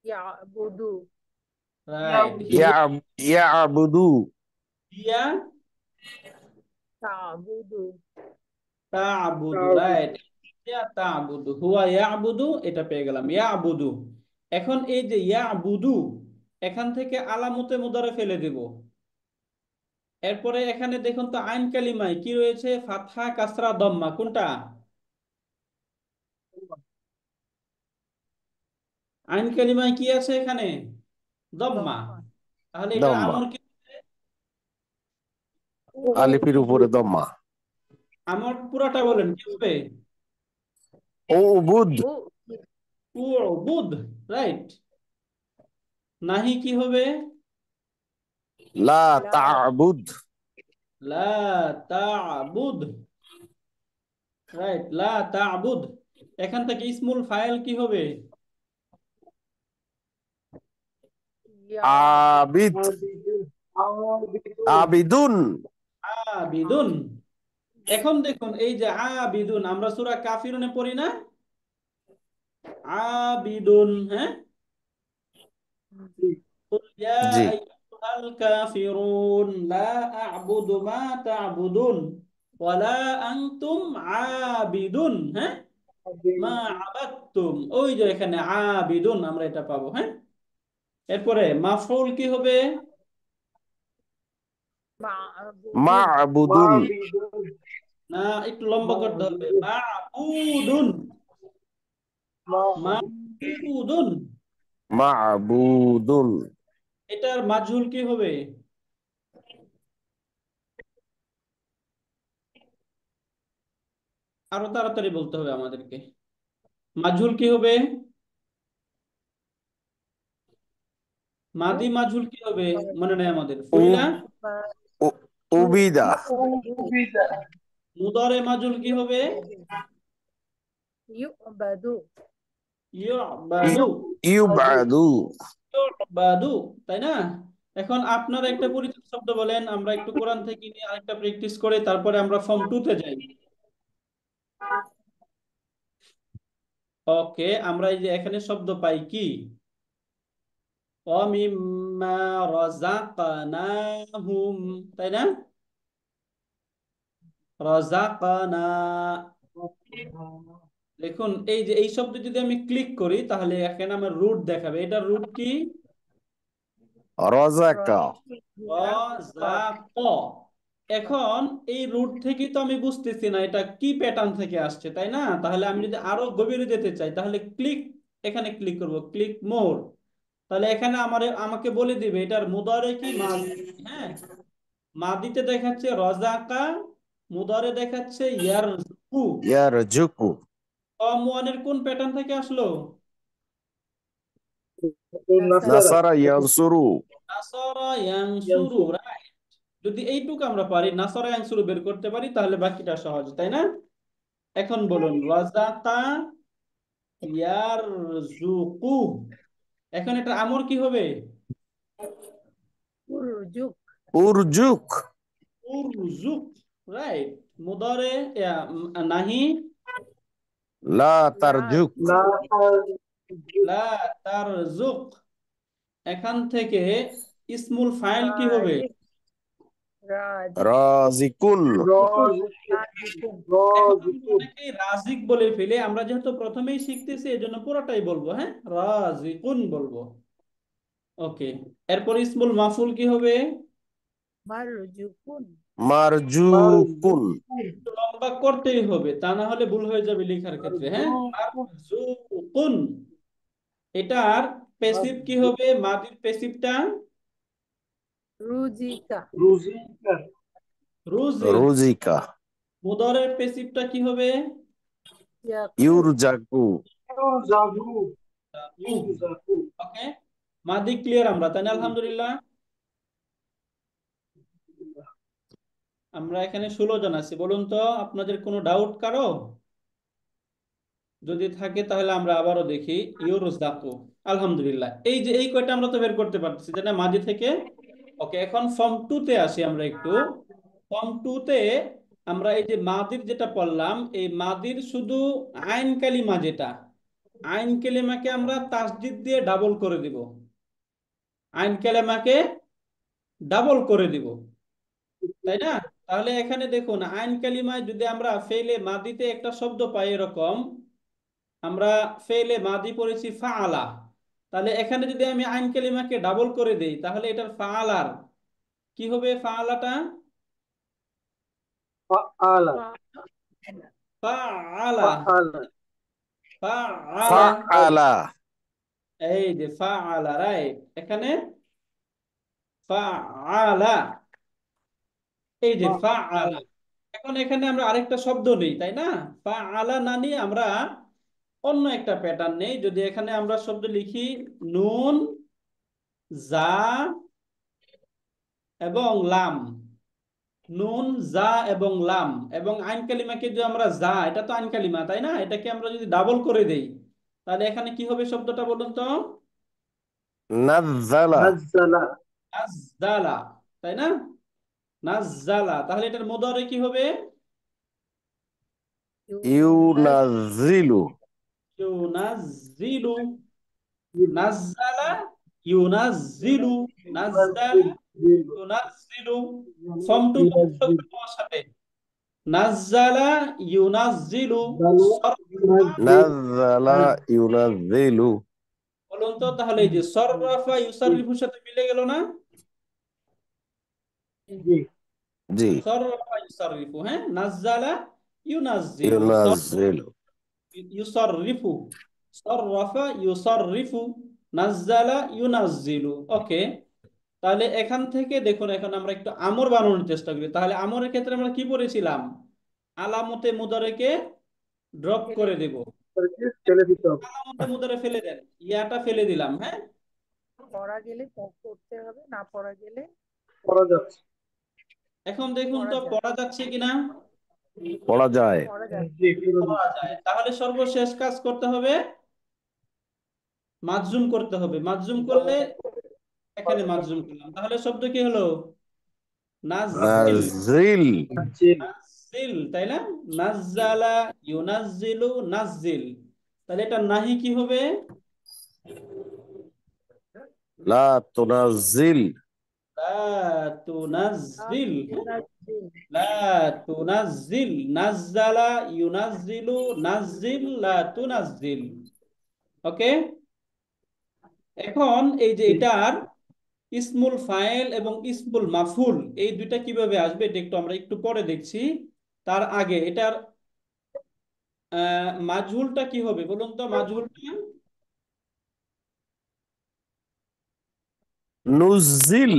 ইয়াবুদু। রাইট। ইয়াবুদু হিয়া তা'বুদু। তা'বুদু, তা'বুদু। রাইট। ইয়া তা'বুদু, হুয়া ইয়াবুদু, এটা পেয়ে গেলাম ইয়াবুদু। এখন এই যে ইয়াবুদু, এখান থেকে আলামতে মুদারে ফেলে দেব। এরপরে এখানে দেখুন তো আইন কালিমায় কি রয়েছে? ফাতহা কাসরা দম্মা, কোনটা? আইন কালিমায় কি আছে এখানে? দম্মা। দম্মা। তাহলে এটার দম্মা আমর কি? আলিফের উপরে দম্মা আমর পুরাটা বলেন কি হবে? উবুদ উ উবুদ, রাইট। নাহি কি হবে? লা লা তা'বুদ লা তা'বুদ, রাইট। লা তা'বুদ। এখান থেকে ইসমুল ফাইল কি হবে? ইয়াবুদ। আবিদ আবিদুন। আবিদুন। আবিদুন আবিদুন। এখন দেখুন এই যে আবিদুন, আমরা সূরা কাফিরুনে পড়ি না? আবিদুন, হ্যাঁ। জি। قل يا জি أيها الكافرون لا أعبد ما تعبدون ولا أنتم عابدون، হ্যাঁ, মা আবিদুন। আবাদতুম। ওই যে এখানে আবিদুন আমরা এটা পাবো, হ্যাঁ। এরপরে মাফউল কি হবে? মা'বুদুন। মা'বুদুন মা'বিদুন। না, একটু লম্বা করতে হবে। মা'বিদুন। মা'বুদুন। মা'বুদুন। মা'বুদুন। মা'বুদুন এটার মাজহুল কি হবে? আরো তাড়াতাড়ি বলতে হবে আমাদেরকে। মাজহুল কি হবে? মাদি মাজহুল কি হবে? মনে নেই আমাদের, উ পড়ি না? উ- উবিদা উবিদা। মুদারে মাজহুল কি হবে? ইউবাদু। ইউবাদু। ইউবাদু ইউবাদু, তাই না? এখন আপনার একটা পরিচিত শব্দ বলেন, আমরা একটু কোরআন থেকে নিয়ে আরেকটা প্র্যাকটিস করে তারপরে আমরা ফর্ম 2 তে যাই। ওকে, আমরা এই যে এখানে শব্দ পাই কি? ওয়ামিম্মা রাযাকনাহুম, তাই না? রাযাকনা। দেখুন এই যে এই শব্দ যদি আমি ক্লিক করি তাহলে এখানে আমার রুট দেখাবে। এটা রুট কি? রাযাকা রাযাক। এখন এই রুট থেকে তো আমি বুঝতেছি না এটা কি প্যাটার্ন থেকে আসছে, তাই না? তাহলে আমি যদি আরো গভীরে যেতে চাই তাহলে ক্লিক, এখানে ক্লিক করব, ক্লিক মোর। তাহলে এখানে আমাকে বলে দিবে এটার মুদারে কি মাদি। হ্যাঁ, মাদিতে দেখাচ্ছে রাযাকা, মুদারে দেখাচ্ছে ইয়ারযুকু। ইয়ারজুকু ফর্ম 1 এর কোন প্যাটার্ন থেকে আসলো? নাসারা। নাসারা। নাসারা ইয়ানসুরু নাসারা ইয়ানসুরু, ইয়ানসুর। রাইট। যদি এইটুকু আমরা পারি, নাসারা ইয়ানসুরু বের করতে পারি, তাহলে বাকিটা সহজ, তাই না? এখন বলুন রাযাকা ইয়ারযুকু। এখন এটা আমর কি হবে? উরজুক। উরজুক, উরজুক, রাইট। মুদারে নাহি লা লা তারজুক, লা লা তারজুক। এখান থেকে ইসমুল ফাইল কি হবে? রাজিক। রাজিক। রাজিকুন, রাজিকুন। এখন আমরা রাজিকুন অনেকেই রাজিক বলে ফেলে, আমরা যেহেতু প্রথমেই শিখতেছি এজন্য পুরোটাই বলবো, হ্যাঁ, রাজিকুন বলবো। ওকে, এরপর ইসমুল মাফুল কি হবে? মারজুকুন। মারজুকুন, একটু লম্বা করতেই হবে, তা না হলে ভুল হয়ে যাবে লেখার ক্ষেত্রে, হ্যাঁ। মারজুকুন, এটার পেসিভ কি হবে? মাদির পেসিভটা রুজিকা। রুজিকা রুজিক। রুজিকা, মুদরের পেসিভটা কি হবে? ইয়াকু। ইউরজাকু, ইউজাকু উ। ইউজাকু ওকে, মাদি ক্লিয়ার আমরা, তাই না? আলহামদুলিল্লাহ। আমরা এখানে 16 জন আছি, বলুন তো আপনাদের কোনো ডাউট কারো? যদি থাকে তাহলে আমরা আবারও দেখি। ইউরজাকু, আলহামদুলিল্লাহ। এই যে এই কয়টা আমরা তো বের করতে পারতেছি, যেটা মাদি থেকে। ওকে, এখন ফর্ম 2 তে আসি আমরা একটু। ফর্ম 2 তে আমরা এই যে মাদির যেটা পড়লাম, এই মাদির শুধু আইন কালিমা, যেটা আইন কালিমাকে আমরা তাসদিদ দিয়ে ডাবল করে দিব। আইন কালিমাকে ডাবল করে দিব, তাই না? তাহলে এখানে দেখুন, আইন কালিমায় যদি আমরা ফেলে মাদিতে একটা শব্দ পাই, এরকম আমরা ফেলে মাদি পড়েছি ফাআলা, তাহলে এখানে যদি আমি আইন কালিমাকে ডাবল করে দেই, তাহলে এটার ফাআলার কি হবে? ফাআলাটা ফাআলা ফাআলা, ফাআলা ফাআলা। ফাআলা, এই যে ফাআলা, রাইট। এখানে ফাআলা, এই যে ফাআলা। ফাআলা এখন এখানে আমরা আরেকটা শব্দ নেই, তাই না? ফাআলা না নিয়ে আমরা অন্য একটা প্যাটার্ন নেই। যদি এখানে আমরা শব্দ লিখি নুন, জা এবং লাম, নুন, জা এবং লাম, এবং আইন কালিমাকে যদি আমরা জা, এটা তো আইন কালিমা, তাই না? এটাকে আমরা যদি ডাবল করে দেই, তাহলে এখানে কি হবে শব্দটা বলুন তো? নাজ্জালা, নাজ্জালা নাজ্জালা, তাই না? নাজ্জালা। তাহলে এটার মুদারে কি হবে? ইউনাজিলু, ইউনাজ্জিলু। নাজ্জালা, ইউনাজ্জিলু। নাজ্জালা, ইউনাজ্জিলু। ফর্ম টু ইউনাজ্জিল তোমার সাথে। নাজ্জালা, ইউনাজ্জিলু। ইউনাজ্জিল নাজ্জালা ইউনাজিলু, বলুন তো, তাহলে এই যে সররাফা ইউসাররিফুর সাথে মিলে গেল না? জি জি, সররাফা ইউসাররিফু, হ্যাঁ। নাজ্জালা, ইউনাজ্জিলু। ইউনাজিলু, ইউসাররিফু, সররাফা ইউসাররিফু, নাজ্জালা ইউনাজ্জিলু। ওকে, তাহলে এখান থেকে দেখুন, এখন আমরা একটু আমর বানানোর চেষ্টা করি। তাহলে আমরের ক্ষেত্রে আমরা কি পড়েছিলাম? আলামতে মুদারেকে ড্রপ করে দেব। ফেলে দিতে হবে আলামতে মুদারে ফেলে দেন, ইয়াটা ফেলে দিলাম, হ্যাঁ। পড়া গেলে করতে হবে, না পড়া গেলে করা যাচ্ছে এখন দেখুন পড়া তো যায়। পড়া যাচ্ছে কিনা। পড়া যায়, পড়া যায়। জি ফেলে পড়া যায়। তাহলে সর্বশেষ কাজ করতে হবে, মাজজুম করতে হবে। মাজজুম করলে এখানে মাজজুম করলাম, তাহলে শব্দ কি হলো? নাজিল। নাজিল, দিচ্ছি নাজিল, তাই না? নাজ্জালা, ইউনাজ্জিলু, নাজিল। তাহলে এটা নাহি কি হবে? লা তুনাজিল, লা তুনাজ্জিল, হ্যাঁ? ইউনাজ্জিল। লা তুনাজ্জিল। নাজ্জালা, ইউনাজ্জিলু, নাজ্জিল, লা তুনাজ্জিল। ওকে, এখন এই যে এটার ইসমুল ফাইল এবং ইসমুল মাফুল, এই দুইটা কিভাবে আসবে এটা একটু আমরা একটু পরে দেখছি। তার আগে এটার মাজহুলটা কি হবে বলুন তো? মাজহুলটা নুজিল,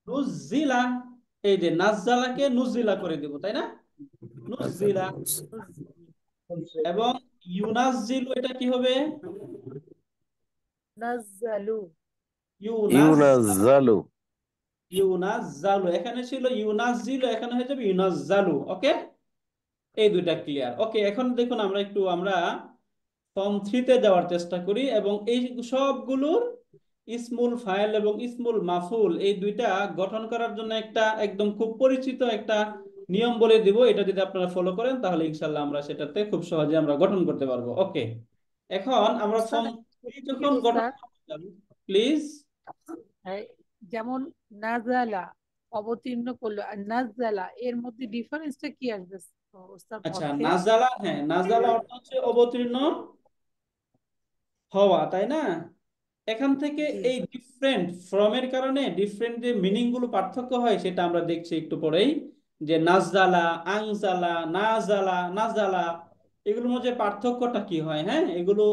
নুজিলা। এই যে নাজ্জালাকে নুজিলা করে দেব, তাই না? নুজিলা। এবং ইউনাজ্জিলু, এটা কি হবে? নাজ্জালু। ইউনাজ ইউনাজালু, ইউনাজ্জালু। এখানে ছিল ইউনাজ্জিলু, এখানে হয়ে যাবে ইউনাজ্জালু। ওকে, এই দুইটা ক্লিয়ার। ওকে, এখন দেখুন আমরা একটু ফর্ম 3 তে যাওয়ার চেষ্টা করি এবং এই সবগুলোর ইসমুল ফাইল এবং ইসমুল মাফুল এই দুইটা গঠন করার জন্য একটা একদম খুব পরিচিত একটা নিয়ম বলে দিব। এটা যদি আপনারা ফলো করেন তাহলে ইনশাল্লাহ আমরা সেটাতে খুব সহজে আমরা গঠন করতে পারবো। ওকে, এখন আমরা উস্তাদ ফর্ম কি যখন গঠন স্যার? করতে যাব, প্লিজ। এই যেমন নাজালা অবতীর্ণ করলো, আর নাজালা এর মধ্যে ডিফারেন্সটা কি আসবে ওস্তাদ আচ্ছা, অর্থে? নাজালা, হ্যাঁ, নাজালা অর্থ হচ্ছে অবতীর্ণ হওয়া, তাই না? এখান থেকে জি। এই ডিফারেন্ট ফর্মের কারণে ডিফারেন্ট যে মিনিং গুলো পার্থক্য হয় সেটা আমরা দেখছি একটু পরেই, যে নাজালা, আংজালা, নাজালা, নাজালা, এগুলোর মধ্যে পার্থক্যটা কি হয়। হ্যাঁ, এগুলো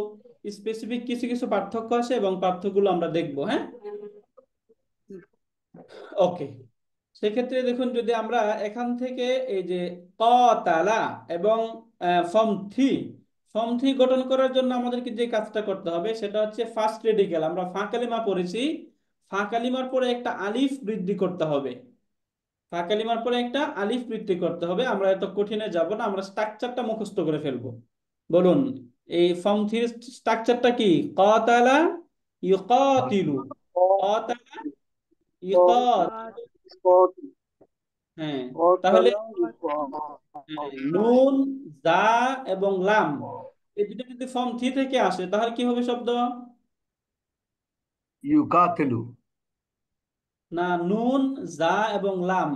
স্পেসিফিক কিছু কিছু পার্থক্য আছে এবং পার্থক্যগুলো আমরা দেখবো। হ্যাঁ, ওকে। সেক্ষেত্রে দেখুন, যদি আমরা এখান থেকে এই যে কতালা এবং ফর্ম থ্রি গঠন করার জন্য আমাদেরকে যে কাজটা করতে হবে সেটা হচ্ছে ফার্স্ট রেডিক্যাল। আমরা ফা কালিমা পড়েছি, ফা কালিমার পরে একটা আলিফ বৃদ্ধি করতে হবে। ফা কালিমার পরে একটা আলিফ বৃদ্ধি করতে হবে। আমরা এত কঠিনে যাব না, আমরা স্ট্রাকচারটা মুখস্থ করে ফেলবো। বলুন, এই ফর্ম থ্রি স্ট্রাকচারটা কি? কতালা ইউকাতিলু, কতালা আর ইউকাতিলু। হ্যাঁ, তাহলে হ্যাঁ, নুন, জা এবং লাম এই দুটো যদি ফর্ম থ্রি থেকে আসে তাহলে কি হবে শব্দ? ইউকাতিলু। না, নুন, জা এবং লাম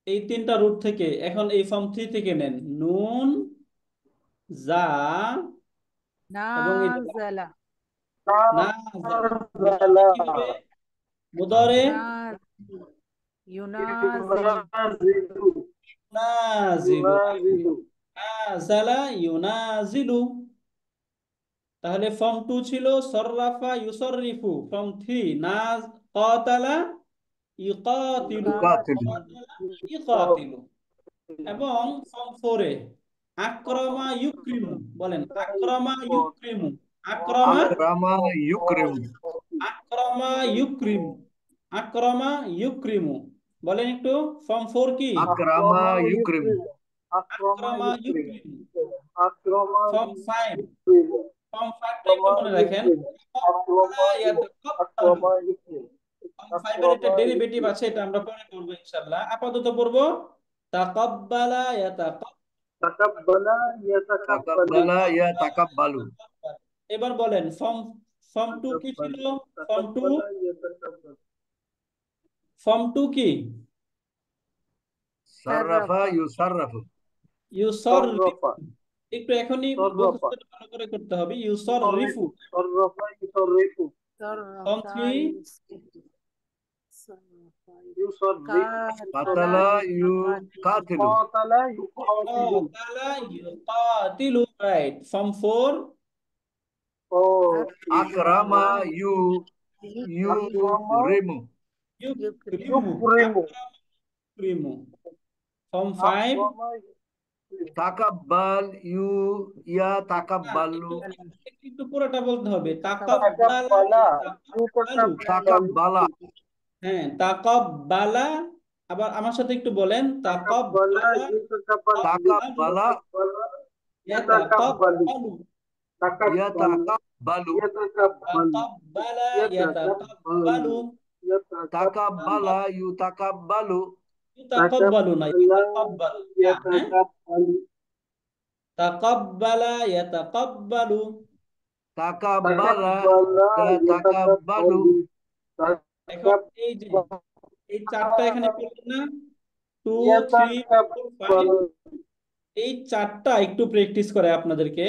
এই তিনটা রুট থেকে, এখন এই ফর্ম থ্রি থেকে নেন নুন, জা এবং এই যে লাম। নাজালা, না, মুদারে কি হবে? মুদারে ইউনাজিলু, নাজিলু, নাজালা ইউনাজিলু। তাহলে ফর্ম টু ছিল সররাফা ইউসররিফু, ফর্ম থ্রি নাজ, কাতালা ইউকাতিলু, ইউকাতিলু। কাতালা ইউকাতিলু। এবং ফর্ম ফোরে আকরামা ইউক্রিমু, বলেন আকরামা ইউক্রিমু, আকরামা, আকরামা ইউকরিমু। আকরামা ইউক্রিমু, আকরামা ইউক্রিমু। বলেন একটু, ফর্ম ফোর কি? আকরামা ইউকরিমু। আকরামা ইউক্রিমু। ফর্ম ফাইভ, Akrama ফর্ম ফাইভটা একটু মনে রাখেন, তাকাব্বালা ইয়াতাকাব্বালু। ফর্ম ফাইভের একটা ডেরিভেটিভ আছে, এটা আমরা পরে করবো ইনশাআল্লাহ। আপাতত পড়বো তাকাব্বালা Takabbala তাকাব্বালা yatakabbalu. ইয়া তাকাব্বালু। এবার বলেন, ফর্ম ফর্ম টু কি ছিল? Takabbalu. Form two, Takabbala yatakabbalu. Form two কি? সাররাফা সাররাফা, ইউসাররাফু। ইউসর রিফু। Sarrafa. একটু এখনই Sarrafa. মুখস্থ ভালো করে করতে হবে, ইউসর রিফু। Sarrifu. Sarrafa yusarrifu. ফর্ম সাররাফা থ্রি ইউসিফু, সাররাফা Yusarrif. কাতালা কাতালা ইউকাতিলু, ইউকাতিলু। Qatala yuqatilu. কাতালা ইউকাতিলু, রাইট। Form four Oh. আকরামা ইউ Akrama ইউরিমু। ইউক্রিমু, yukrimu. ইউক্রিমু। ফর্ম ফাইভ Akrama তাকাব্বাল ইয়া তাকাব্বালু। একটু একটু পুরোটা বলতে হবে, তাকাব্বালা yutakabbala. ইয়াতাকাব্বালু। তাকাব্বালা। হ্যাঁ, তাকাব্বালা। আবার আমার সাথে একটু বলেন, Takabbala তাকাব্বালা yutakabbalu. তাকাব্বালা Takabbala yatakabbalu. ইয়াতাকাব্বালু, ইয়া Takabbalu. তাকাব্বালু। Yatakabbalu. তাকাব্বালা Yatakabbalu. ইয়াতাকাব্বালু। তাকাব্বালা ইউতাকাব্বালু। ইউতাকাব্বালু না, Takabbala ইউতাকাব্বালু। হ্যাঁ, yatakabbalu. তাকাব্বালা ইয়াতাকাব্বালু। তাকাব্বালা Takabbala ইয়া তাকাব্বালু। yatakabbalu. এখন এই যে এই চারটা এখানে পড়লেন না, two, three, four, five, Yatakabbalu. এই চারটা একটু প্র্যাকটিস করে আপনাদেরকে।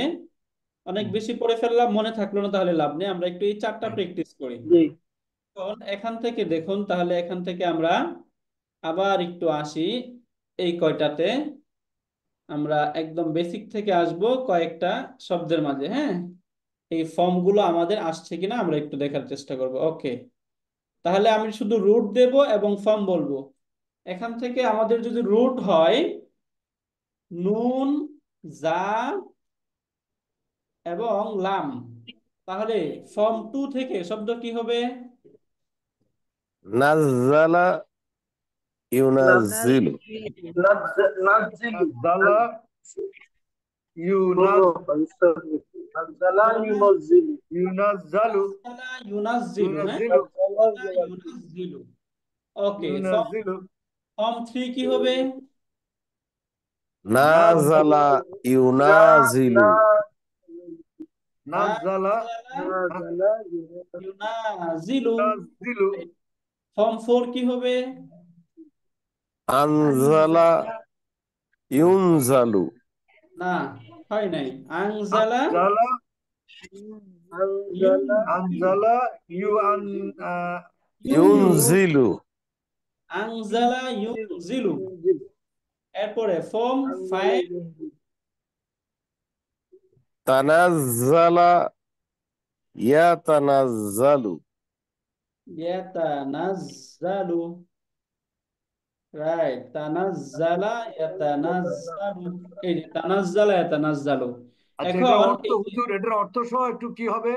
অনেক বেশি পড়ে ফেললাম, মনে থাকলো না, তাহলে লাভ নেই। আমরা একটু এই চারটা প্র্যাকটিস করি। জি। এখন এখান থেকে দেখুন, তাহলে এখান থেকে আমরা আবার একটু আসি এই কয়টাতে। আমরা একদম বেসিক থেকে আসব কয়েকটা শব্দের মাঝে। হ্যাঁ, এই ফর্মগুলো আমাদের আসছে কিনা আমরা একটু দেখার চেষ্টা করব। ওকে, তাহলে আমি শুধু রুট দেব এবং ফর্ম বলবো। এখান থেকে আমাদের যদি রুট হয় নুন, জা এবং লাম, তাহলে ফর্ম টু থেকে শব্দ কি হবে? নাজ্জালা ইউনাজ্জিলু। নাজিলু, Nazilu. নাজ্জালা ইউনাজ Sarrafa yusarrifu. নাজ্জালা ইউনাজ্জিলু। ইউনাজ্জালু নাজ্জালা ইউনাজ্জিলু, হ্যাঁ, ইউনাজ্জিলু নাজ্জালা ইউনাজ্জিলু। ওকে, ফর্ম ইউনাজ্জিলু 3 কি হবে? নাজালা ইউনাজিলু। নাজ্জালা নাজ্জালা ইউনাজিলু। ইউনাজ্জিলু ফর্ম 4 কি হবে? আনজালা ইউনজালু। না, হয় নাই। আনজালা আনজালা আনজালা আনজালা ইউ আন ইউনজিলু। আনজালা ইউনজিলু। ইউনজিলু। এরপরে ফর্ম আনজালা 5 ইউনজিলু। তানাজ্জালা ইয়াতানাজ্জালু। ইয়াতানাজ্জালু। রাইট, তানাজ্জালা ইয়াতানাজ্জালু। এই যে তানাজ্জালা ইয়াতানাজ্জালু। আচ্ছা, এটার এখন অর্থ এই যে, হুজুর, এটার অর্থ সহ একটু কি হবে?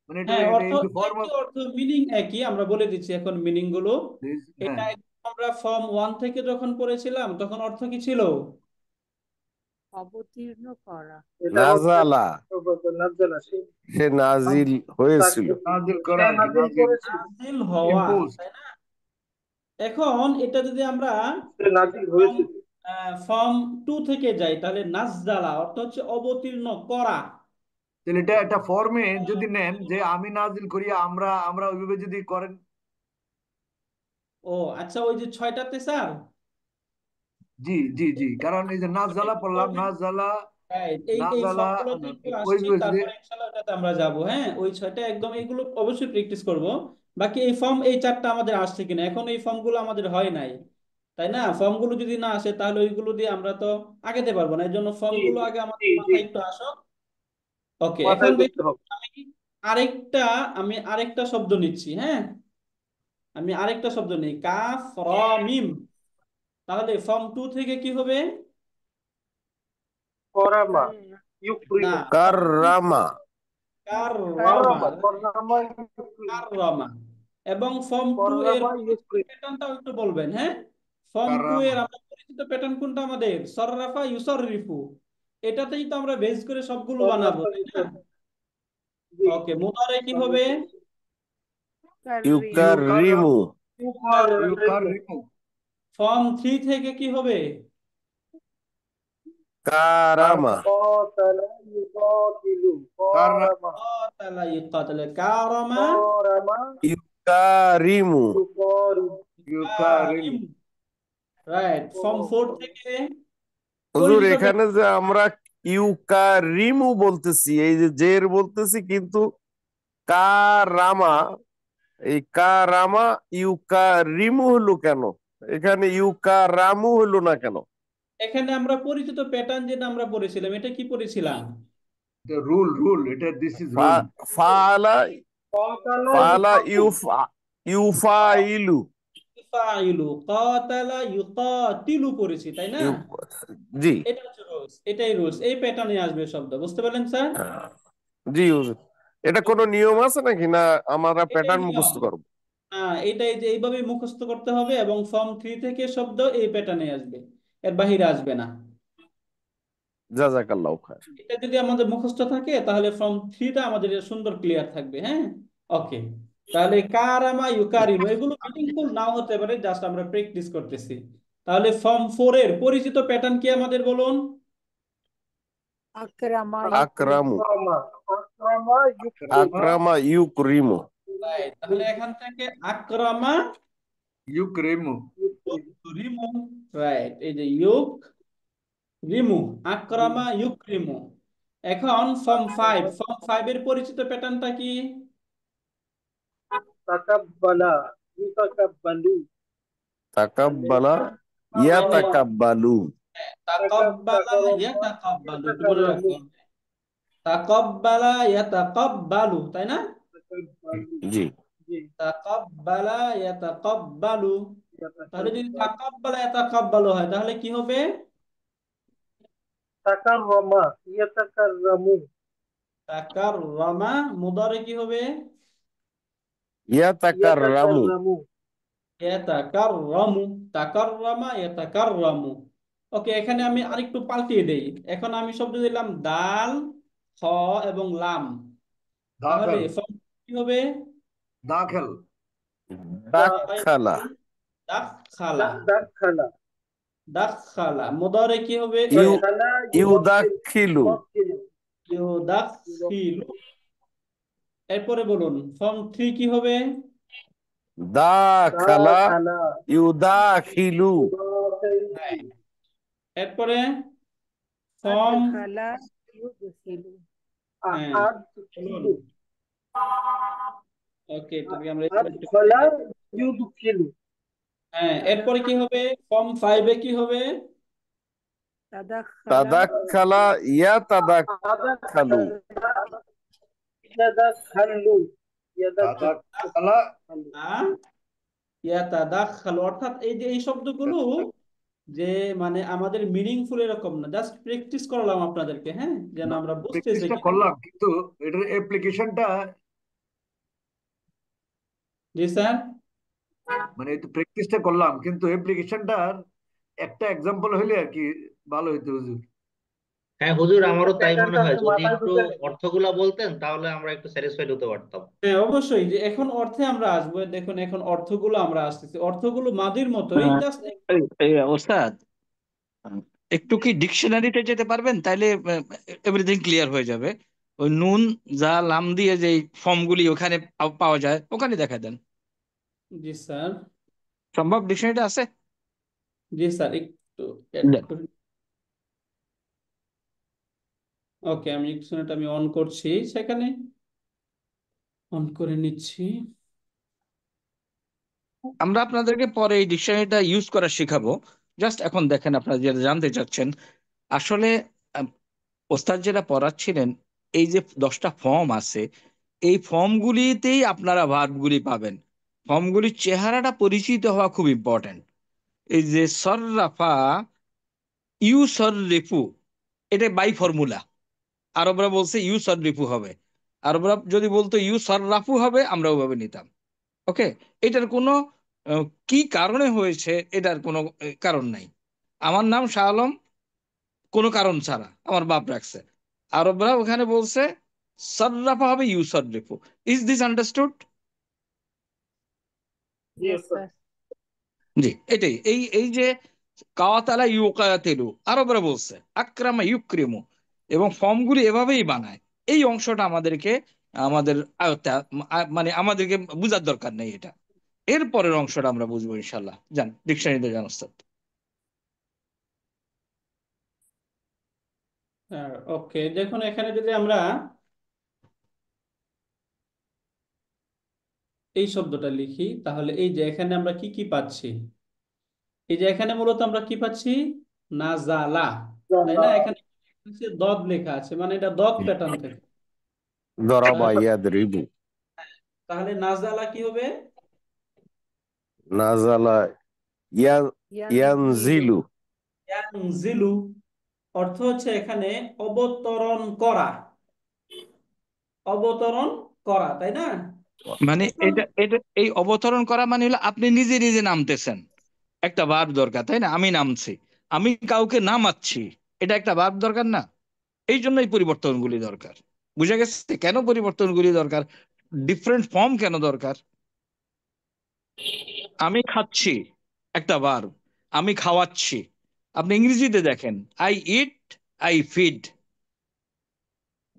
মানে একটু হ্যাঁ, অর্থ একটু ফর্ম একই, অর্থ মিনিং একই, আমরা বলে দিচ্ছি এখন মিনিং গুলো। এটা হ্যাঁ, একদম আমরা ফর্ম 1 থেকে যখন পড়েছিলাম তখন অর্থ কি ছিল? অবতীর্ণ করা। এটা অর্থ নাজালা, নাজ্জালা সে নাজিল হয়েছিল। নাজিল করা সে আর কি, নাজিল নাজিল করেছিল। নাজিল হওয়া, ইম্পোজ। তাই না? এখন এটা যদি আমরা সে নাজিল ফর্ম হয়েছিল। ফর্ম 2 থেকে যাই, তাহলে নাজদালা অর্থ হচ্ছে অবতীর্ণ করা। তাহলে এটা একটা ফর্মে যদি নেন যে আমি নাজিল করি, আমরা আমরা ওইভাবে যদি করেন। ও আচ্ছা, ওই যে 6টাতে স্যার, জি জি জি, কারণ এই যে নাজালা পড়লাম, নাজালা রাইট, এই এই নাজালা ফর্মগুলোতে একটু আসছি, ওইভাবে যদি তারপরে ইনশাআল্লাহ ওটাতে আমরা যাব। হ্যাঁ, ওই 6টা একদম, এইগুলো অবশ্যই প্র্যাকটিস করব। বাকি এই ফর্ম এই 4টা আমাদের আসছে কিনা, এখন এই ফর্মগুলো আমাদের হয় নাই, তাই না? ফর্মগুলো যদি না আসে তাহলে ওইগুলো দিয়ে আমরা তো আগাতে পারবো না, এর জন্য জি ফর্মগুলো জি আগে জি আমাদের জি মাথায় একটু আসো। ওকে, এখন মাথায় করতে দেখুন, হবে। আমি আরেকটা আমি আরেকটা শব্দ নিচ্ছি, হ্যাঁ, আমি আরেকটা শব্দ নিই, কাফ র মিম। তাহলে ফর্ম 2 থেকে কি হবে? করামা কাররা। না, ইউক্রিমু। ফর্ম 2 কাররামা। কাররামা, করামা করামা ইউক্রিমু। কাররামা। এবং ফর্ম 2 এর করামা পরিচিত ইউক্রিমু। প্যাটার্নটাও একটু বলবেন, হ্যাঁ। ফর্ম 2 কারামা। এর আমরা পরিচিত প্যাটার্ন কোনটা আমাদের? সররাফা ইউসররিফু। এটাতেই তো আমরা বেস করে সবগুলো বানাবো, করামা তাই না? ইউক্রিমু। জি ওকে, মুদারে কি হবে? কাররিমু। ইউকারিমু। ইউকারিমু। ইউকারিমু। ফর্ম 3 থেকে কি হবে? কারামা। قاتل يقاتل কাররা قارما কাতালা ইকাতালা, কারামা قارما ইউকারিমু। يقارب ইউকারিমু। কারিম। রাইট, ফর্ম 4 থেকে হুজুর, পরিচিত এখানে যে আমরা ইউকারিমু বলতেছি, এই যে জের বলতেছি, কিন্তু কারামা, এই কারামা ইউকারিমু হলো কেন? এখানে ইউকারামু হলো না কেন? এখানে আমরা পরিচিত প্যাটার্ন যেটা আমরা পড়েছিলাম, এটা কি পড়েছিলাম? রুল রুল, এটা দিস ইজ রুল। ফালা, قاتل ফালা يقاتل ইউফাইলু। ইউফাইলু, কাতালা ইউকাতিলু পড়েছি, তাই না? ইউ- জি। এটা হচ্ছে রুলস, এটাই রুলস, এই প্যাটার্নে আসবে শব্দ, বুঝতে পারলেন স্যার? জি হুজুর, এটা কোনো নিয়ম আছে নাকি, না আমরা এটাই প্যাটার্ন নিয়ম। মুখস্থ করব? হ্যাঁ, এটাই যে এইভাবে মুখস্থ করতে হবে, এবং ফর্ম 3 থেকে শব্দ এই প্যাটার্নে আসবে, এর বাহিরে আসবে না। জাযাকাল্লাহু খায়র। এটা যদি আমাদের মুখস্থ থাকে তাহলে ফর্ম 3টা আমাদের সুন্দর ক্লিয়ার থাকবে, হ্যাঁ। ওকে, তাহলে কারামা ইউকারিমু এগুলো মিনিংফুল নাও হতে পারে, জাস্ট আমরা প্র্যাকটিস করতেছি। তাহলে ফর্ম 4 এর পরিচিত প্যাটার্ন কি আমাদের বলুন? আকরামা ইউকরিমু। আকরামু। أكرم يكرم আকরামা ইউকরিমু। Right, তাহলে এখান থেকে আকরামা ইউকরিমু। ইউকরিমু। রাইট, এই যে ইউক রিমু, আকরামা ইউকরিমু। এখন ফর্ম 5 এর পরিচিত প্যাটার্নটা কি? تقبل يتقبل তাকাব্বালা হয় নাই। ইয়াতাকাব্বালু। তাকাব্বালা تكرم ইয়াতাকাব্বালু, একটু মনে يتكرم রাখতে হবে। তাকাব্বালা ইয়াতাকাব্বালু, তাই না? تقبل জি। জি তাকাব্বালা ইয়াতাকাব্বালু। তাহলে যদি يتكبر তাকাব্বালা ইয়াতাকাব্বালু হয় তাহলে কি হবে? تكرم يتكرم তাকাররামা, মুদারে কি হবে? ইয়াতাকাররামু। يتكرم ইয়াতাকাররামু, তাকাররামা ইয়াতাকাররামু। ওকে, এখানে আমি আরেকটু পাল্টিয়ে দেই। এখন আমি শব্দ দিলাম দাল খ এবং লাম, তাহলে দাখেল ফর্ম কি হবে? দাখেল দাখালা দাখালা। دخل দাখালা মুদারে কি হবে? ইউ دخل ইউদাখিলু يدخل ইউদাখিলু। এরপরে বলুন ফর্ম 3 কি হবে? দাখালা دخل ইউদাখিলু হ্যাঁ। يدخل এরপরে ফর্ম, আদখালা ইউদখিলু। হ্যাঁ বলুন। أدخل ওকে, এটাকে আমরা এভাবে একটু أدخل করে দিই। يدخل হ্যাঁ, এরপরে কি হবে? ফর্ম 5 এ কি হবে? তাদাখালা তাদাখালা ইয়াতাদাখালু أدخل يدخل يدخل দাদাখালা ইয়াতাদাখালু, অর্থাৎ এই যে এই শব্দগুলো যে মানে আমাদের মিনিংফুল এরকম না, জাস্ট প্র্যাকটিস করলাম আপনাদেরকে, হ্যাঁ, যেন আমরা বুঝতে প্র্যাকটিসটা শিখি। করলাম কিন্তু এটার অ্যাপ্লিকেশনটা জি স্যার। মানে এই তো প্র্যাকটিসটা করলাম কিন্তু অ্যাপ্লিকেশনটার একটা এক্সাম্পল হইলে আর কি ভালো হইতো হুজুর। হ্যাঁ হুজুর, আমারও তাই মনে প্যাটার্নটা হয়, তো যদি মাথায় একটু ঢুকে নেই। অর্থগুলা বলতেন তাহলে আমরা একটু স্যাটিসফাইড হতে পারতাম। হ্যাঁ অবশ্যই, যে এখন অর্থে আমরা আসবো, দেখুন এখন অর্থগুলো আমরা আসতেছি, অর্থগুলো মাদির মতোই, জাস্ট ওস্তাদ, একটু কি ডিকশনারিতে যেতে পারবেন? তাইলে এভরিথিং ক্লিয়ার হয়ে যাবে। ওই নুন যা লাম দিয়ে যে ফর্মগুলি ওখানে পাওয়া যায় ওখানে দেখা দেন। জি স্যার। সম্ভব? ডিকশনারিটা আছে? জি স্যার, একটু add দেন। করে- ওকে, আমি ডিকশনারিটা আমি অন করছি, সেখানে অন করে নিচ্ছি। আমরা আপনাদেরকে পরে এই ডিকশনারিটা ইউজ করা শেখাবো। জাস্ট এখন দেখেন আপনারা যেটা জানতে চাচ্ছেন। আসলে আহ, ওস্তাদ যেটা পড়াচ্ছিলেন, এই যে 10টা ফর্ম আছে, এই ফর্মগুলিতেই আপনারা ভার্বগুলি পাবেন। ফর্মগুলির চেহারাটা পরিচিত হওয়া খুব ইম্পর্টেন্ট। এই যে সররাফা ইউ সররিফু, এটা বাই ফর্মুলা। আরবরা বলছে ইউ সররিফু হবে, আরবরা যদি বলতো ইউ সররাফু হবে আমরা ওভাবে নিতাম। ওকে, এটার কোনো কি কারণে হয়েছে এটার কোনো কারণ নাই। আমার নাম শাহ আলম, কোনো কারণ ছাড়া আমার বাপ রাখছে। আরবরা ওখানে বলছে সররাফা হবে ইউ সররিফু। Is this understood? Yes sir. জি, এটাই। এই এই যে কাওয়াতালা ইউকায়াতিলু, আরবরা বলছে আকরামা ইউক্রিমু, এবং ফর্মগুলি এভাবেই বানায়। এই অংশটা আমাদেরকে আমাদের আয়ত্তে মানে আমাদেরকে বুঝার দরকার নেই এটা। এর পরের অংশটা আমরা বুঝবো ইনশাল্লাহ। যান ডিকশনারিতে যান ওস্তাদ। ওকে, দেখুন এখানে যদি আমরা এই শব্দটা লিখি, তাহলে এই যে এখানে আমরা কি কি পাচ্ছি? এই যে এখানে মূলত আমরা কি পাচ্ছি? নাজালা, তাই না? এখানে দদ লেখা আছে, মানে এটা দদ প্যাটার্ন থেকে। দরাবা তাহলে ইয়াদরিবু তাহলে নাজালা কি হবে? নাজালা ইয়া ইয়ানজিলু। ইয়ানজিলু ইয়ানজিলু, অর্থ হচ্ছে এখানে অবতরণ করা, অবতরণ করা, তাই না? মানে এখন এটা এটা এই অবতরণ করা মানে হলো আপনি নিজে নিজে নামতেছেন। একটা ভার্ব দরকার, তাই না? আমি নামছি, আমি কাউকে নামাচ্ছি, এটা একটা ভার্ব দরকার না? এই জন্যই পরিবর্তনগুলি দরকার। বুঝা গেছে কেন পরিবর্তনগুলি দরকার? ডিফারেন্ট ফর্ম কেন দরকার? আমি খাচ্ছি, একটা ভার্ব। আমি খাওয়াচ্ছি, আপনি ইংরেজিতে দেখেন আই ইট, আই ফিড,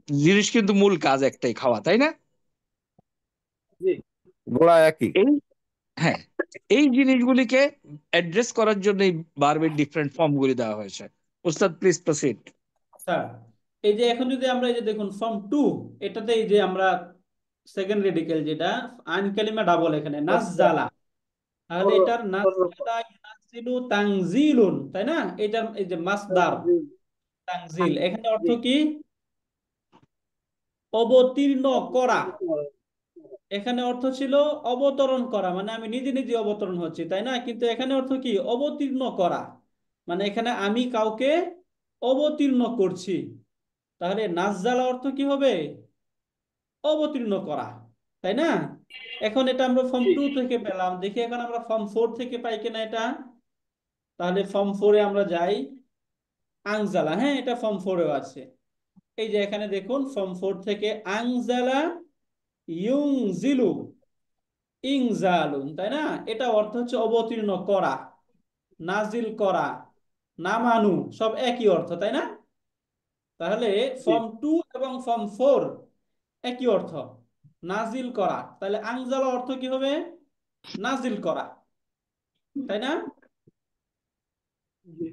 জিনিস কিন্তু মূল কাজ একটাই, খাওয়া, তাই না? জি গোড়া একই। এই, হ্যাঁ, এই জিনিসগুলিকে অ্যাড্রেস করার জন্য এই ভার্বের ডিফারেন্ট ফর্মগুলি দেওয়া হয়েছে। ওস্তাদ প্লিজ প্রসিড। স্যার, এই যে এখন যদি আমরা এই যে দেখুন ফর্ম 2, এটাতে এই যে আমরা সেকেন্ড রেডিকেল যেটা আইন কালিমা ডাবল এখানে নাজালা, তাহলে এটার নাজালা ইউনাজিলু তানজিলুন, তাই না? এটার এই যে মাসদার تنزيل তানজিল, এখানে অর্থ জি কি? অবতীর্ণ করা। এখানে অর্থ ছিল অবতরণ করা, মানে আমি নিজে নিজে অবতরণ হচ্ছি, তাই না? কিন্তু এখানে অর্থ কি? অবতীর্ণ করা, মানে এখানে আমি কাউকে অবতীর্ণ করছি। তাহলে নাজ্জালা অর্থ কি হবে? অবতীর্ণ করা, তাই না? এখন এটা আমরা ফর্ম জি 2 থেকে পেলাম, দেখি এখন আমরা ফর্ম 4 থেকে পাই কিনা এটা। তাহলে ফর্ম 4 এ আমরা যাই, আনজালা, হ্যাঁ এটা ফর্ম 4 এও আছে। এই যে এখানে দেখুন ফর্ম 4 থেকে আংজালা ইউংজিলু ইংজালুন, তাই না? এটা অর্থ হচ্ছে অবতীর্ণ করা, নাজিল করা, নামানু, সব একই অর্থ, তাই না? তাহলে জি ফর্ম 2 এবং ফর্ম 4 একই অর্থ, নাজিল করা। তাহলে আংজালা অর্থ কি হবে? নাজিল করা, তাই না? জি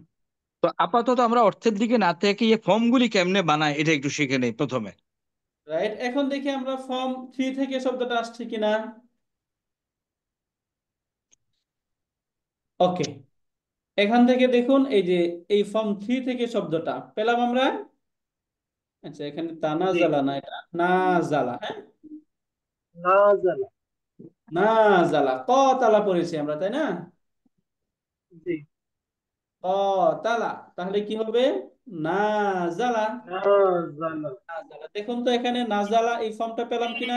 তো আপাতত আমরা অর্থের দিকে না থেকে এই ফর্মগুলি কেমনে বানায় এটা একটু শিখে নেই প্রথমে। রাইট, এখন দেখি আমরা ফর্ম 3 থেকে শব্দটা আসছে কিনা। ওকে, এখান থেকে দেখুন এই যে এই ফর্ম 3 থেকে শব্দটা পেলাম আমরা। আচ্ছা, এখানে জি তানাজালা না, এটা নাজালা। হ্যাঁ, নাজালা নাজালা ক তালা পড়েছি আমরা, তাই না? জি ক তালা, তাহলে কি হবে? নাজালা। নাজালা নাজালা, দেখুন তো এখানে নাজালা এই ফর্মটা পেলাম কিনা।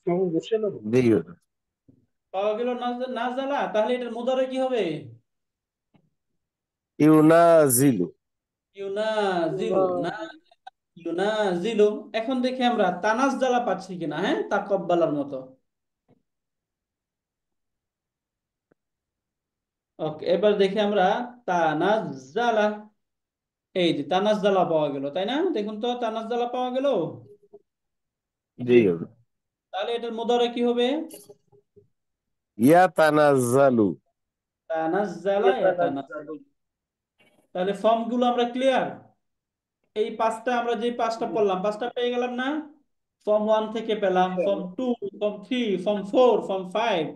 সঙ্গ বসে না জি হুজুর। পাওয়া গেল নাজালা, তাহলে এটার মুদারে কি হবে? ইউনাজিলু। ইউনাজিলু না, ইউনাজিলু। এখন দেখি আমরা তানাজ্জালা পাচ্ছি কিনা, হ্যাঁ, তাকাব্বালার মতো। ওকে, এবার দেখি আমরা তানাজ্জালা। এই যে তানাজ্জালা পাওয়া গেল, তাই না? দেখুন তো তানাজ্জালা পাওয়া গেল। জি জি হুজুর। তাহলে এটার মুদারে কি হবে? ইয়াতানাজ্জালু। তানাজ্জালা ইয়াতানাজ্জালু ইয়াতানাজ্জালু। তাহলে ফর্ম গুলো আমরা ক্লিয়ার। এই পাঁচটা আমরা যে পাঁচটা জি পড়লাম, পাঁচটা পেয়ে গেলাম না? ফর্ম 1 থেকে পেলাম, ফর্ম ইনশাআল্লাহ 2, ফর্ম 3, ফর্ম 4, ফর্ম 5।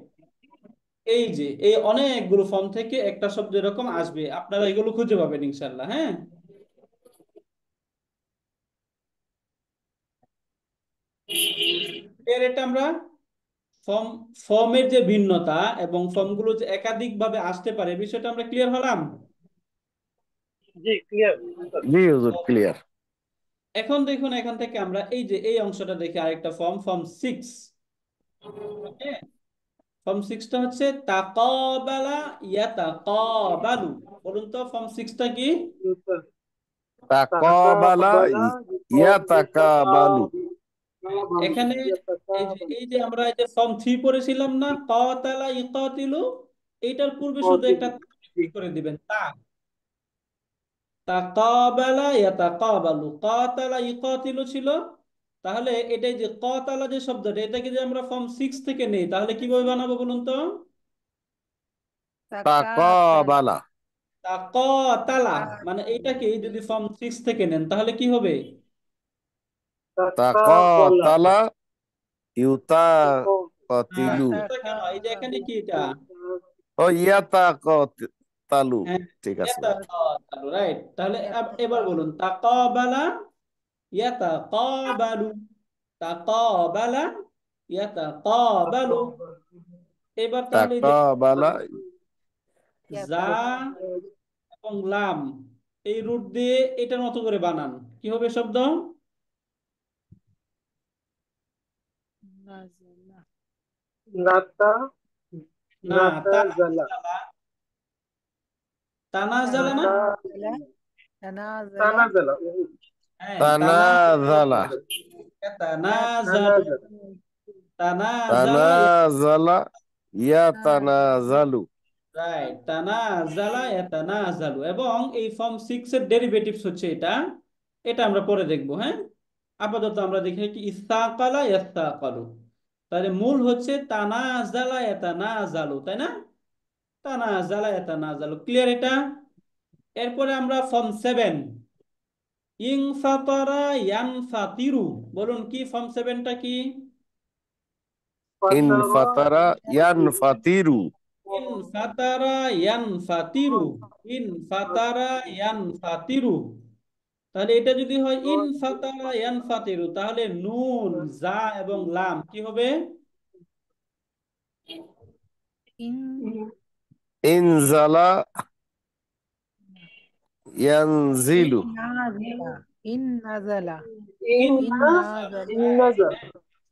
এই যে এই অনেকগুলো ফর্ম থেকে একটা শব্দ এরকম আসবে, আপনারা এগুলো খুঁজে পাবেন ইনশাল্লাহ। হ্যাঁ, এর এটা আমরা ফর্ম, ফর্মের যে ভিন্নতা এবং ফর্মগুলো যে একাধিক ভাবে আসতে পারে, বিষয়টা আমরা ক্লিয়ার হলাম। জি ক্লিয়ার জি হুজুর, ক্লিয়ার। এখন দেখুন এখান থেকে আমরা এই যে এই অংশটা দেখি, আরেকটা ফর্ম, ফর্ম 6। ওকে, ফর্ম 6টা হচ্ছে তাকাবালা ইয়াতাকাবালু। বলুন তো ফর্ম 6টা কি? তাকাবালা তাকাবালা ইয়াতাকাবালু। এখানে এই যে আমরা এই যে ফর্ম 3 পড়েছিলাম না, কাতালা ইকাতিলু, এইটার পূর্বে শুধু একটা তা যুক্ত করে দিবেন, তা। তাকাবালা ইয়াতাকাবালু, কাতালা ইকাতিলু ছিল। তাহলে এটাই যে কাতালা যে শব্দটা, এটাকে যে আমরা ফর্ম 6 থেকে নেই, তাহলে কিভাবে বানাবো বলুন তো? তাকাতালা তাকাবালা। তাকাতালা, মানে তাকাতালা এইটাকে যদি ফর্ম 6 থেকে নেন তাহলে কি হবে? তাকাবালা তাকাতালা ইউতাকাতিলু। এটা কেন, এই যে এখানে কি এটা? ও ইয়াতাকাতালু। হ্যাঁ, ঠিক আছে হুজুর। ইয়াতাকাতালু, রাইট। তাহলে এবার বলুন তাকাবালা ইয়াতাকাবালু, তাকাবালা ইয়াতাকাবালু। এবার তাহলে এই যে তাকাবালা জা এবং লাম, এই রুট দিয়ে এটার মতো করে বানান, কি হবে শব্দ? নাজালা নাতা না, নাতাজালা তানাজালা, তানাজালা না। নাতা তানাজালা তানাজালা হ্যাঁ, তানাজালা। তানাজালু, তানাজালা তানাজালা, তানাজালা ইয়াতানাজালু। রাইট, তানাজালা ইয়াতানাজালু। এবং এই ফর্ম 6 এর ডেরিভেটিভস হচ্ছে এটা, এটা আমরা পরে দেখব। হ্যাঁ, আপাতত আমরা দেখি কি ইস্তাকালা ইয়াস্তাকালু। তাহলে মূল হচ্ছে তানাজালা ইয়াতানাজালু, তাই না? তানাজালা ইয়াতানাজালু, ক্লিয়ার এটা? এরপরে আমরা ফর্ম 7, ইনফাতারা ইয়ানফাতিরু। বলুন কি ফর্ম 7টা কি? ফাতারা ইনফাতারা ইয়ানফাতিরু। ইনফাতারা ইয়ানফাতিরু, ইনফাতারা ইয়ানফাতিরু। তাহলে এটা যদি হয় ইনফাতারা ইয়ানফাতিরু, তাহলে নুন, জা এবং লাম কি হবে? ইন ইনজালা ইয়ানজিলু। ইন্নাজালা ইন্নাজালা ইন্না ইন্নাজালা ইন্নাজালা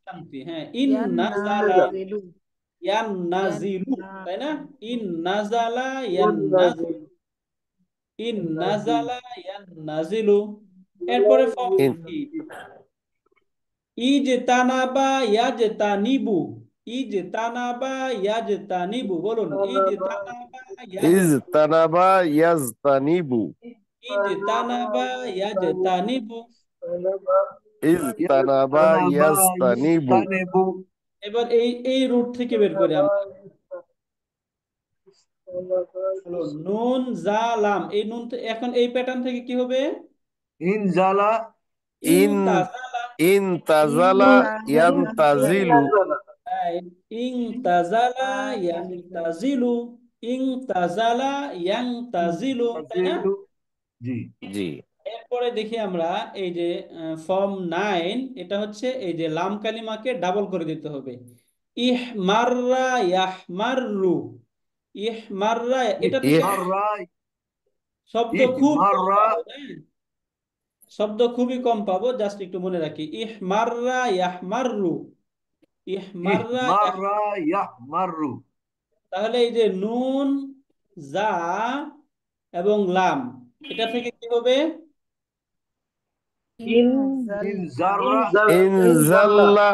শান্তি, হ্যাঁ, ইন্নাজালা ইয়ান্নাজিলু ইয়ান্নাজিলু, তাই না? ইন্নাজালা ইয়ান্নাজিলু, ইয়ান্নাজিলু ইন নাজালা ইয়াননাজিলু। এরপরে ফর্ম ইন কি? ইজতানাবা ইয়াজতানিবু। ইজতানাবা ইয়াজতানিবু, বলুন ইজতানাবা ইজতানাবা ইয়াজতানিবু। ইজতানাবা ইয়াজতানিবু। ইজতানাবা ইয়াজতানিবু। ইস্তানেবু। এবার এই রুট থেকে বের করি আমরা। হলো নুন জা লাম, এই নুন এখন এই প্যাটার্ন থেকে কি হবে? ইনজালা। ইন ইনতাজালা। ইনতাজালা ইয়ানতাজিলু। ইনতাজালা ইয়ানতাজিলু। ইনতাজালা ইয়ানতাজিলু, তাই না? তাজিলু। জি। জি এরপরে দেখি আমরা এই যে ফর্ম 9, এটা হচ্ছে এই যে লাম কালিমাকে ডাবল করে দিতে হবে। ইহমাররা ইয়াহমাররু। ইহমাররা, এটা থেকে ইহমাররা। শব্দ খুব কম ইহমাররা। পাবো, হ্যাঁ? শব্দ খুবই কম পাবো, জাস্ট একটু মনে রাখি। ইহমাররা ইয়াহমাররু। ইহমাররা ইহমাররা ইয়াহমাররু। তাহলে এই যে নুন জা এবং লাম, এটা থেকে কি হবে? ইনজাররা। ইনজাল্লা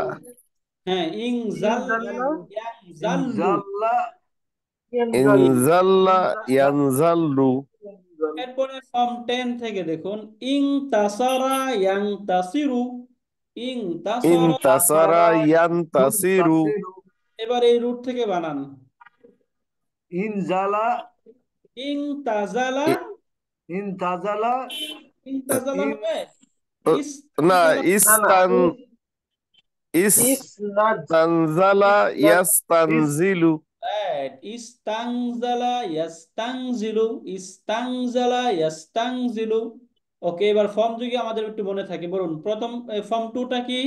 হ্যাঁ, ইনজাল্লা ইয়ানজাল্লু। ইনজাল্লা। ইনজাল্লা ইয়ানজাল্লু। এরপরে ফর্ম 10 থেকে দেখুন, ইনতাসারা ইয়ানতাসিরু। ইনতাসারা। ইনতাসারা ইয়ানতাসিরু। ইনতাসিরু। এবার এই রুট থেকে বানান। ইনজালা। ইনতাজালা। ই- ইনতাজালা। ইনতাজালা ইন হবে? না ইস্তানজালা। ইস্তানজালা ইয়াস্তানজিলু। Right. ইস্তানজালা ইয়াস্তানজিলু। ইস্তানজালা ইয়াস্তানজিলু। ওকে, এবার ফর্ম যদি আমাদের একটু মনে থাকে, বলুন প্রথম ফর্ম 2টা কি?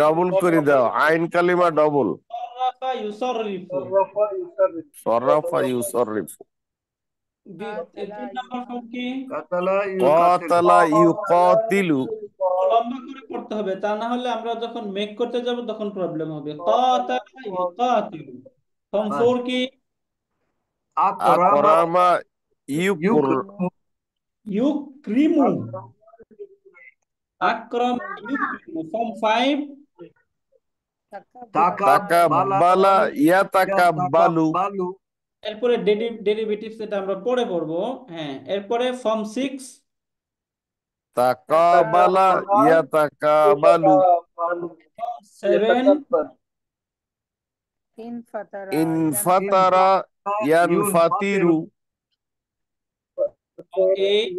ডবল করে দাও, আইন কালিমা ডবল। সররাফা ইউসররিফু। সররাফা ইউসররিফু। 3 নাম্বার ফর্ম কি? কাতালা কাতালা ইউকাতিলু। ইউকাতিলু। লম্বা করে পড়তে হবে, তা না হলে আমরা যখন মেক করতে যাব তখন প্রবলেম হবে। কাতালা ইউকাতিলু। ফর্ম 4 কি? আকরামা আকরামা ইউকুর ইউকরিমু। ইউক্রিমু। আকরাম ইউক্রিমু। ফর্ম 5 তাকাব্বালা তাকাব্বালা ইয়াতাকাব্বালু। ইয়াতাকাব্বালু। এরপরে ডেরিভেটিভস, এটা আমরা পরে পড়বো। হ্যাঁ, এরপরে ফর্ম 6 তাকাবালা ইয়াতাকাবালু। ফর্ম 7 ইনফাতারা ইয়ানফাতিরু। ফর্ম 8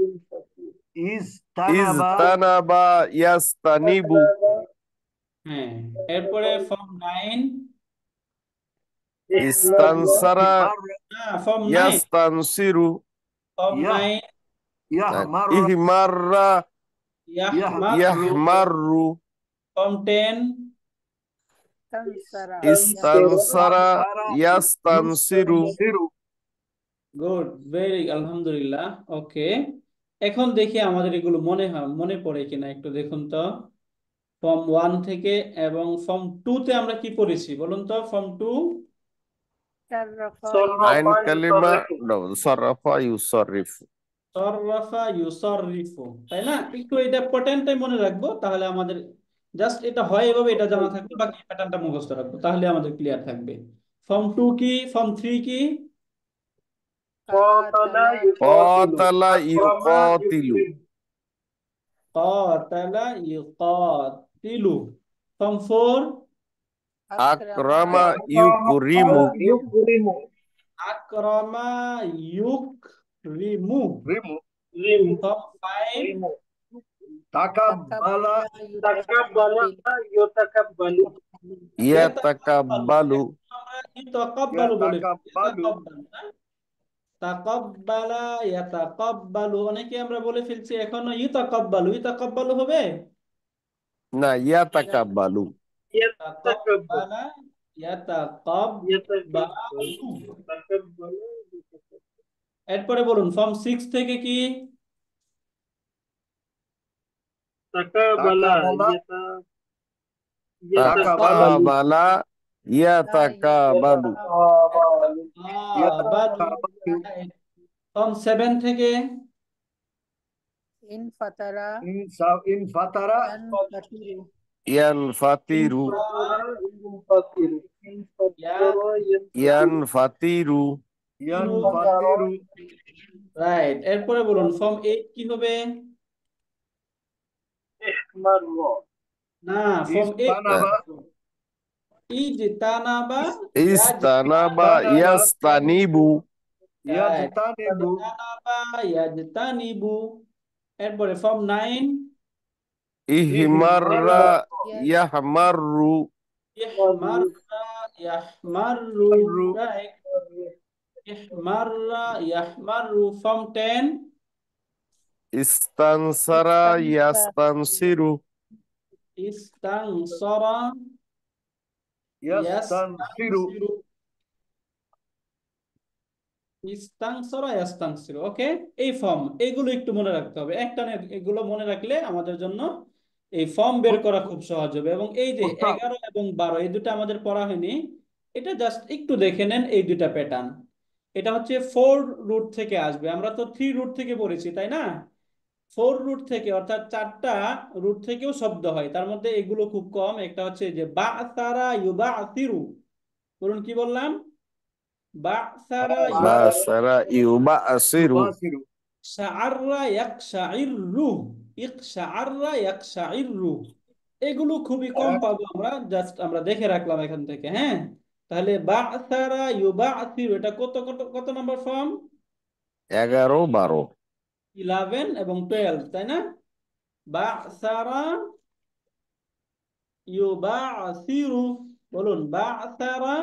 ইজতানাবা ইজতানাবা ইয়াস্তানিবু। হ্যাঁ, এরপরে ফর্ম 9 ইস্তানসারা ফর্ম 9 ইয়াস্তানসিরু। ফর্ম ইয়াহ 9 ইয়াহমার ইহমাররা ইয়াহমারু। ইয়াহমাররু। ফর্ম 10 ইস্তানসারা ইয়াস্তানসিরু। গুড, ভেরি, আলহামদুলিল্লাহ। ওকে, এখন দেখি আমাদের এগুলো মনে পড়ে কিনা, একটু দেখুন তো। ফর্ম 1 থেকে এবং ফর্ম 2-তে আমরা কি পড়েছি বলুন তো? ফর্ম 2 আইন কালিমা ডবল। সররাফা ইউসররিফু। সররাফা ইউসররিফু, তাই না? একটু এটা প্যাটার্নটাই মনে রাখবো, তাহলে আমাদের জাস্ট এটা হয় এভাবে, এটা জানা থাকবে, বাকি প্যাটার্নটা মুখস্থ রাখবো, তাহলে আমাদের ক্লিয়ার থাকবে। ফর্ম 2 কি? ফর্ম 3 কি? কাতালা ইউকাতিলু। কাতালা ইউকাতিলু। ফর্ম 4 আকরামা ইউকরিমু। আকরামা ইউকরিমু। ফর্ম 5 তাকাব্বালা ইয়াতাকাব্বালু। আমরা ইতাকাব্বালু বলে ইয়াতাকাব্বালু। তাকাব্বালা ইয়াতাকাব্বালু, অনেকে আমরা বলে ফেলছি এখনো ইতাকাব্বালু। ইতাকাব্বালু হবে? না, ইয়াতাকাব্বালু। তাকাব্বালা ইয়াতাকাব্বালু। এরপরে বলুন ফর্ম 6 থেকে কি? তাকাবালা ইয়াতাকাবালু। তাকাবালু। ফর্ম 7 থেকে ইন ফাতারা ইন ফাতারা ইয়ান ফাতিরু ইয়ানফাতিরু ينفطر ইয়ানফাতিরু ইয়ানফাতিরু রাইট। এরপরে বলুন ফর্ম 8 কি হবে? احمر না, ফর্ম 8 ইস্তানাবা ইজতানাবা ইস্তানাবা ইস্তানাবা ইয়াস্তানিবু ইয়াজতানিবু ইজতানাবা ইয়াজতানিবু। এরপরে ফর্ম 9 ইহমাররা ইয়াহমাররু ইহমাররা ইয়াহমাররু। ইয়াহমাররু রাইট, ইহমাররা ইয়াহমাররু। ফর্ম 10 ইস্তানসারা ইয়াস্তানসিরু ইস্তানসারা ইয়াস্তানসিরু ইয়াস্তানসিরু। ইস্তানসারা ইয়াস্তানসিরু। ওকে, এই ফর্ম এগুলো একটু মনে রাখতে হবে, একটা না এগুলো মনে রাখলে আমাদের জন্য এই ফর্ম বের করা খুব সহজ হবে। এবং এই যে উস্তাদ 11 এবং 12 এই দুটো আমাদের পড়া হয়নি, এটা জাস্ট একটু দেখে নেন। এই দুটা প্যাটার্ন, এটা হচ্ছে 4 রুট থেকে আসবে। আমরা তো 3 রুট থেকে পড়েছি, তাই না? 4 রুট থেকে, অর্থাৎ 4টা রুট থেকেও শব্দ হয়, তার মধ্যে এগুলো খুব কম। একটা হচ্ছে যে বাসারা ইউবাসিরু। বলুন কি বললাম? বাসারা বাসারা ইউবাসিরু ইউবাসিরু শাআররা ইয়াকশাইরু, ইকশাআররা ইয়াকশাইরু। এগুলো খুবই কম পাবো আমরা, জাস্ট আমরা দেখে রাখলাম এখান থেকে। হ্যাঁ, তাহলে বাসারা ইউবাসিরু এটা কত কত কত নম্বর ফর্ম? 11 12 11 এবং 12, তাই না? বাসারা ইউবাসিরু। বলুন বাসারা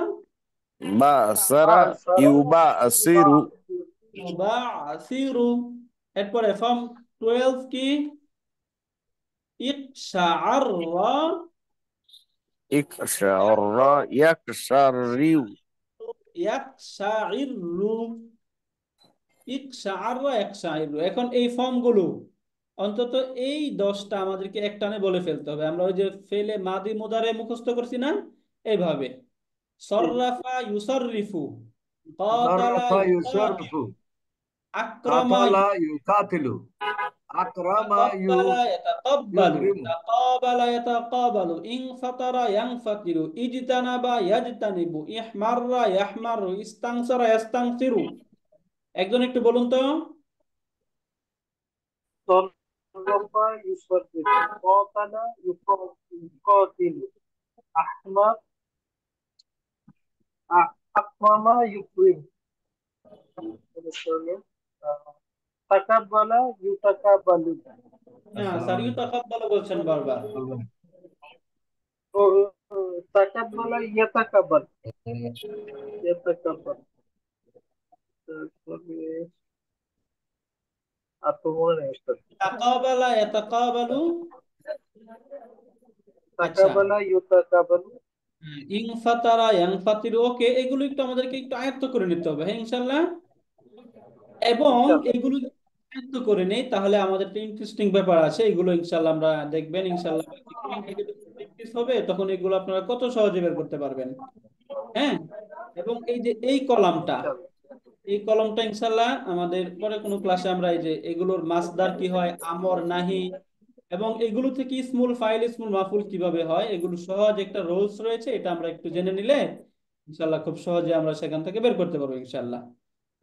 বাসারা ইউবাসিরু ইউবাসিরু। এরপরে ফর্ম 12 কি? ইকশাআররা ইকশাররা ইয়াকশারিউ ইয়াকশাইরু, ইকশাআররা ইয়াকশাইরু। এখন এই ফর্মগুলো অন্তত এই 10টা আমাদেরকে একটানে বলে ফেলতে হবে। আমরা ওই যে ফেলে মাদি মুদারে মুখস্থ করছি না, এইভাবে। সররাফা ইউসাররিফু, কাতালা সাররাফা ইউকাতিলু, ইউসাররিফু আকরামা কাতালা ইউকাতিলু আকরামা তাকাব্বালা ইয়াতাকাব্বালু, ইউকরিমু তাকাবালা ইয়াতাকাবালু, ইনফাতারা ইয়ানফাতিরু, ইজতানাবা ইয়াজতানিবু, ইহমাররা ইয়াহমারু, ইস্তানসারা ইয়াস্তানসিরু। একজন একটু বলুন তো। صرف يصرف قاتل يقاتل أحمر أكرم يكرم تقبل يتقبل না, সারিউ তাকাব্বালা বলছেন বারবার। تقبل يتقبل يتقبل মনে নেই উস্তাদ। তাকাবালা ইয়াতাকাবালু। আচ্ছা, তাকাবালা ইউতাকাবালু ইনফাতারা ইয়ানফাতিরু। ওকে, এগুলো একটু আমাদেরকে একটু আয়ত্ত করে নিতে হবে, হ্যাঁ ইনশাআল্লাহ। এবং ইনশাআল্লাহ। এগুলো আয়ত্ত করে নেই তাহলে আমাদের একটা ইন্টারেস্টিং ব্যাপার আছে, এগুলো ইনশাআল্লাহ আমরা দেখবেন। ইনশাআল্লাহ প্র্যাকটিস হবে, তখন এগুলো আপনারা কত সহজে বের করতে পারবেন। হ্যাঁ, এবং এই যে এই কলামটা, ইনশাআল্লাহ। এই কলমটা ইনশাল্লাহ আমাদের পরে কোনো ক্লাসে আমরা এই যে এগুলোর মাসদার কি হয়, আমর নাহি, এবং এগুলো থেকে ইসমুল ফাইল ইসমুল মাফুল কিভাবে হয়, এগুলো সহজ একটা রুলস রয়েছে, এটা আমরা একটু জেনে নিলে ইনশাল্লাহ খুব সহজে আমরা সেখান থেকে বের করতে পারবো ইনশাল্লাহ।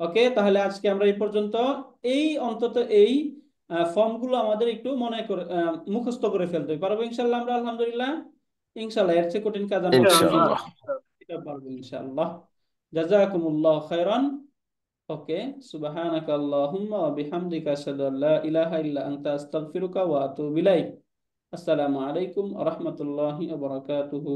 ওকে, তাহলে আজকে আমরা এই পর্যন্ত। এই অন্তত এই ফর্মগুলো আমাদের একটু মনে করে মুখস্থ করে ফেলতে পারবো ইনশাল্লাহ আমরা, আলহামদুলিল্লাহ। ইনশাল্লাহ এর চেয়ে কঠিন কাজ আমরা ইনশাআল্লাহ। এটা পারবো ইনশাল্লাহ। জাযাকুমুল্লাহ খাইরান। ওকে, সুবহানাকা আল্লাহুম্মা ওয়া বিহামদিকা আশহাদু আল্লা ইলাহা ইল্লা আনতা আস্তাগফিরুকা ওয়া আতুবু ইলাইক। আসসালামু আলাইকুম ওয়া রাহমাতুল্লাহি ওয়া বারাকাতুহু।